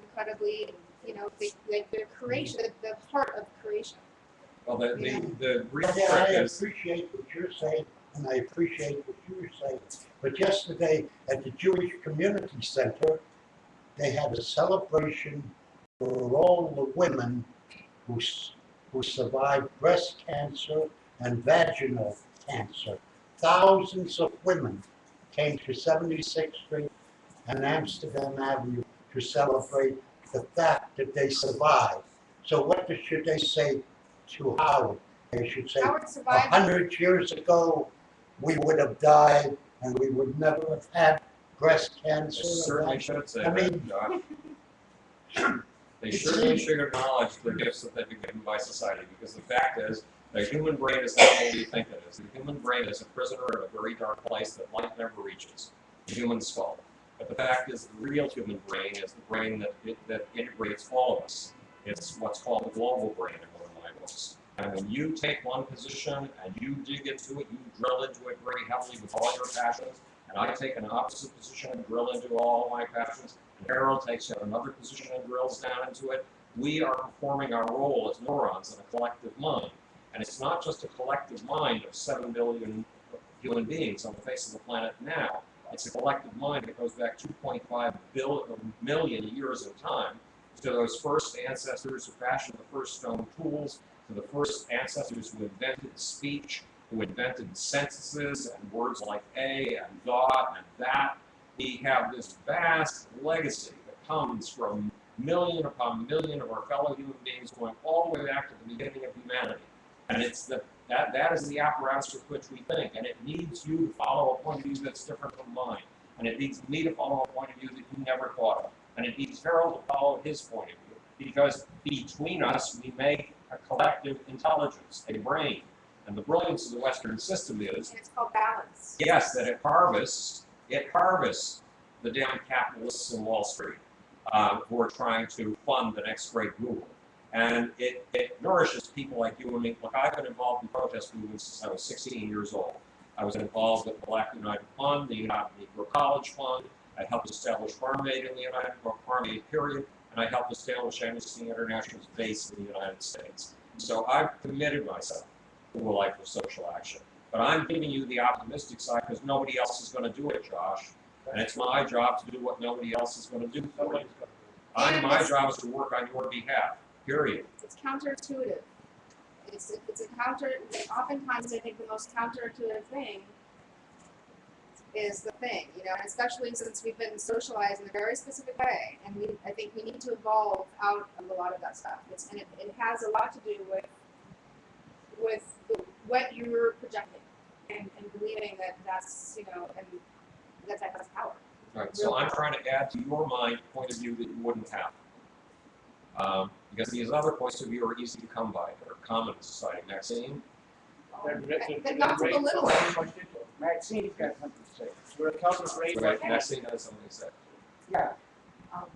incredibly, you know, they're creation, the heart of creation. well, the real Yeah, I trick is, appreciate what you're saying, and I appreciate what you were saying. But yesterday at the Jewish Community Center, they had a celebration for all the women who survived breast cancer and vaginal cancer. Thousands of women came to 76th Street and Amsterdam Avenue to celebrate the fact that they survived. So what should they say to Howard? They should say, Howard survived. 100 years ago, we would have died and we would never have had breast they cancer. certainly should say I that, mean, Josh. They certainly should acknowledge the gifts that they've been given by society, because the fact is, the human brain is not what we think it is. The human brain is a prisoner in a very dark place that light never reaches, the human skull. But the fact is, the real human brain is the brain that integrates all of us. It's what's called the global brain in one of my books. And when you take one position and you dig into it, you drill into it very heavily with all your passions, and I take an opposite position and drill into all of my passions, and Harold takes another position and drills down into it, we are performing our role as neurons in a collective mind. And it's not just a collective mind of 7 billion human beings on the face of the planet now. It's a collective mind that goes back 2.5 million years in time to those first ancestors who fashioned the first stone tools to the first ancestors who invented speech, who invented sentences and words like a and the and that. We have this vast legacy that comes from million upon million of our fellow human beings going all the way back to the beginning of humanity. And it's that is the apparatus with which we think, and it needs you to follow a point of view that's different from mine. And it needs me to follow a point of view that you never thought of. And it needs Harold to follow his point of view. Because between us, we make a collective intelligence, a brain. And the brilliance of the Western system is, And it's called balance. yes, that it harvests the damn capitalists in Wall Street who are trying to fund the next great Google. And it nourishes people like you and me. Look, I've been involved in protest movements since I was 16 years old. I was involved with the Black United Fund, the United Negro College Fund. I helped establish Farm Aid in the United Farm Aid period, and I helped establish Amnesty International's base in the United States. So I've committed myself to a life of social action. But I'm giving you the optimistic side because nobody else is going to do it, Josh. And it's my job to do what nobody else is going to do for you. My job is to work on your behalf, period. It's counterintuitive. It's a counter. Oftentimes, I think the most counterintuitive thing is the thing, you know, and especially since we've been socialized in a very specific way, and I think we need to evolve out of a lot of that stuff. It has a lot to do with what you're projecting and believing that that's, you know, and that has power. Right. So I'm trying to add to your mind a point of view that you wouldn't have. Because these other points of view are easy to come by. They're common in society. Maxine? But not to belittle it. Maxine's got something to say. We're a counter race. Right. Maxine has something to say. Yeah. I'm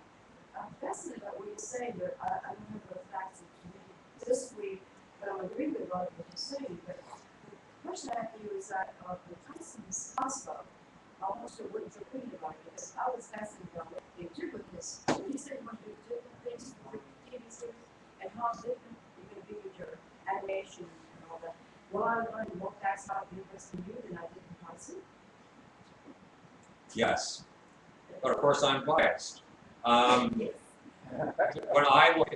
fascinated by what you're saying, but I don't have the facts to disagree, but I'm agreeing with what you're saying. But the question I have for you is that the Tyson's hospital, I want to know what you're thinking about it, because I was fascinated by what they did with this. When you said you want to do different things with TV series, and how different you're going to be with your animation and all that. Well, I learned more facts about the University of you than I did in Tyson. Yes. But of course I'm biased. When I look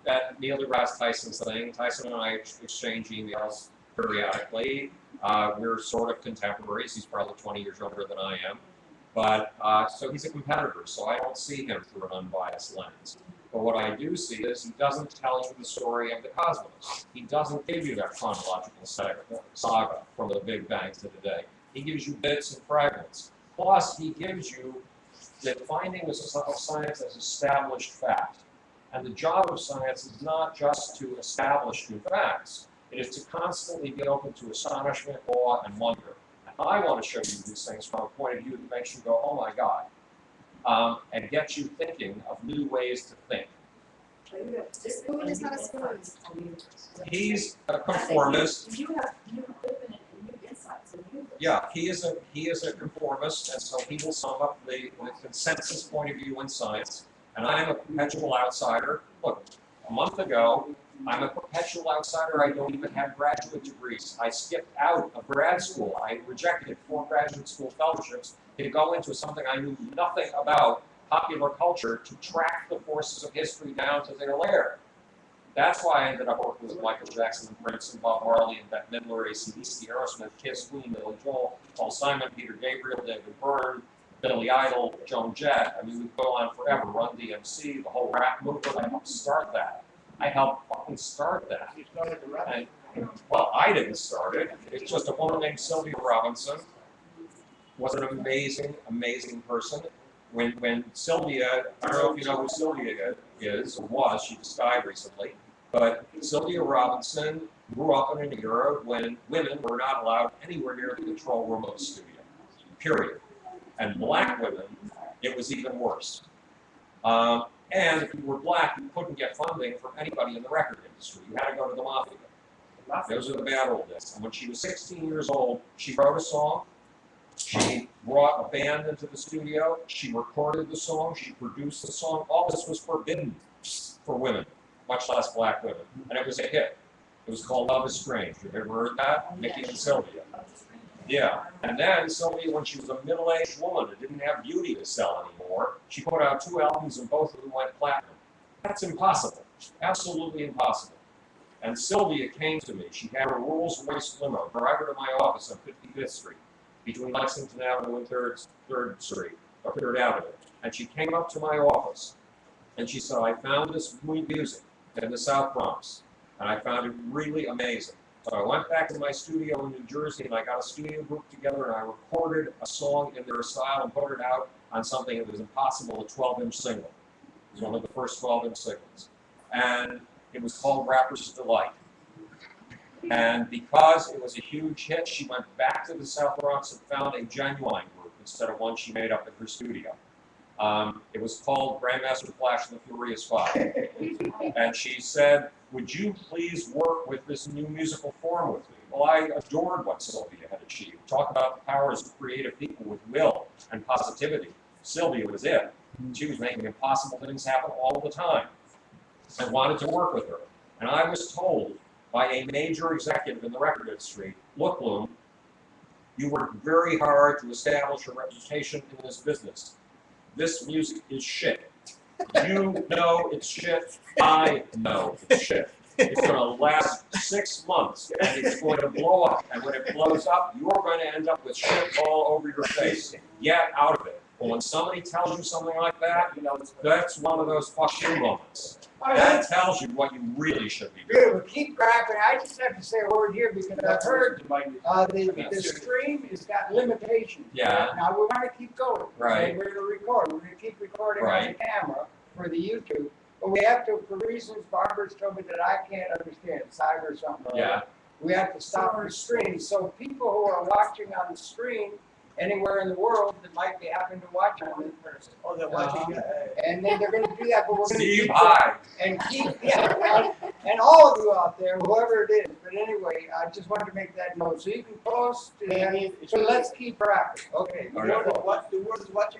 at Neil deGrasse Tyson's thing, Tyson and I exchange emails periodically. We're sort of contemporaries. He's probably 20 years younger than I am. But so he's a competitor, so I don't see him through an unbiased lens. But what I do see is he doesn't tell you the story of the cosmos. He doesn't give you that chronological saga from the Big Bang to today. He gives you bits and fragments. Plus, he gives you the findings of science as established fact. And the job of science is not just to establish new facts. It is to constantly be open to astonishment, awe, and wonder. And I want to show you these things from a point of view that makes you go, oh my God, and get you thinking of new ways to think. Spoon is not a spoon. He's a conformist. You have new open and new insights and new. Yeah, he is a conformist, and so he will sum up the consensus point of view in science. And I'm a perpetual outsider. Look, a month ago, I'm a perpetual outsider. I don't even have graduate degrees. I skipped out of grad school. I rejected 4 graduate school fellowships to go into something I knew nothing about, popular culture, to track the forces of history down to their lair. That's why I ended up working with Michael Jackson and Prince and Bob Marley and Bette Midler, AC/DC, Aerosmith, Kiss, Queen, Billy Joel, Paul Simon, Peter Gabriel, David Byrne, Billy Idol, Joan Jett. I mean, we go on forever. Run DMC, the whole rap movement. I helped start that. I helped fucking start that. You started the rap. And, well, I didn't start it. It's just a woman named Sylvia Robinson. Was an amazing, amazing person. When Sylvia, I don't know if you know who Sylvia is or was, she just died recently, but Sylvia Robinson grew up in an era when women were not allowed anywhere near the control room of the studio, period. And black women, it was even worse. And if you were black, you couldn't get funding from anybody in the record industry. You had to go to the mafia. Those are the bad old days. And when she was 16 years old, she wrote a song. She brought a band into the studio. She recorded the song. She produced the song. All this was forbidden for women, much less black women. And it was a hit. It was called Love is Strange. Have you ever heard that? Mickey and Sylvia. Yeah. And then Sylvia, when she was a middle-aged woman who didn't have beauty to sell anymore, she put out 2 albums and both of them went platinum. That's impossible. Absolutely impossible. And Sylvia came to me. She had a Rolls Royce limo, drive her to my office on 55th Street, between Lexington Avenue and 3rd Street, or 3rd Avenue. And she came up to my office, and she said, I found this music in the South Bronx, and I found it really amazing. So I went back to my studio in New Jersey, and I got a studio group together, and I recorded a song in their style and put it out on something that was impossible, a 12-inch single. It was one of the first 12-inch singles. And it was called Rapper's Delight. And because it was a huge hit, she went back to the South Bronx and found a genuine group instead of one she made up in her studio. It was called Grandmaster Flash and the Furious Five. And she said, would you please work with this new musical form with me? Well, I adored what Sylvia had achieved. Talk about the powers of creative people with will and positivity. Sylvia was it. She was making impossible things happen all the time. I wanted to work with her. And I was told by a major executive in the record industry, look, Bloom, you worked very hard to establish a reputation in this business. This music is shit. You know it's shit. I know it's shit. It's going to last 6 months, and it's going to blow up. And when it blows up, you're going to end up with shit all over your face. Get out of it. But when somebody tells you something like that, that's one of those fuck you moments. That tells you what you really should be doing. Good, well, keep cracking. I just have to say a word here because I've heard the stream has got limitations. Yeah. Now, we want to keep going. Right. And we're going to record. We're going to keep recording on Right. the camera for the YouTube. But we have to, for reasons Barbara's told me that I can't understand, cyber or something. or Yeah. other, we have to stop the stream. So people who are watching on the screen anywhere in the world that might be happening to watch on it, Oh, they're watching. and then they're going to do that, but we're going to Steve, keep hi. and keep, yeah, and all of you out there, whoever it is. But anyway, I just wanted to make that note. So you can post, and so let's keep rapping. Okay. All right. The world is watching.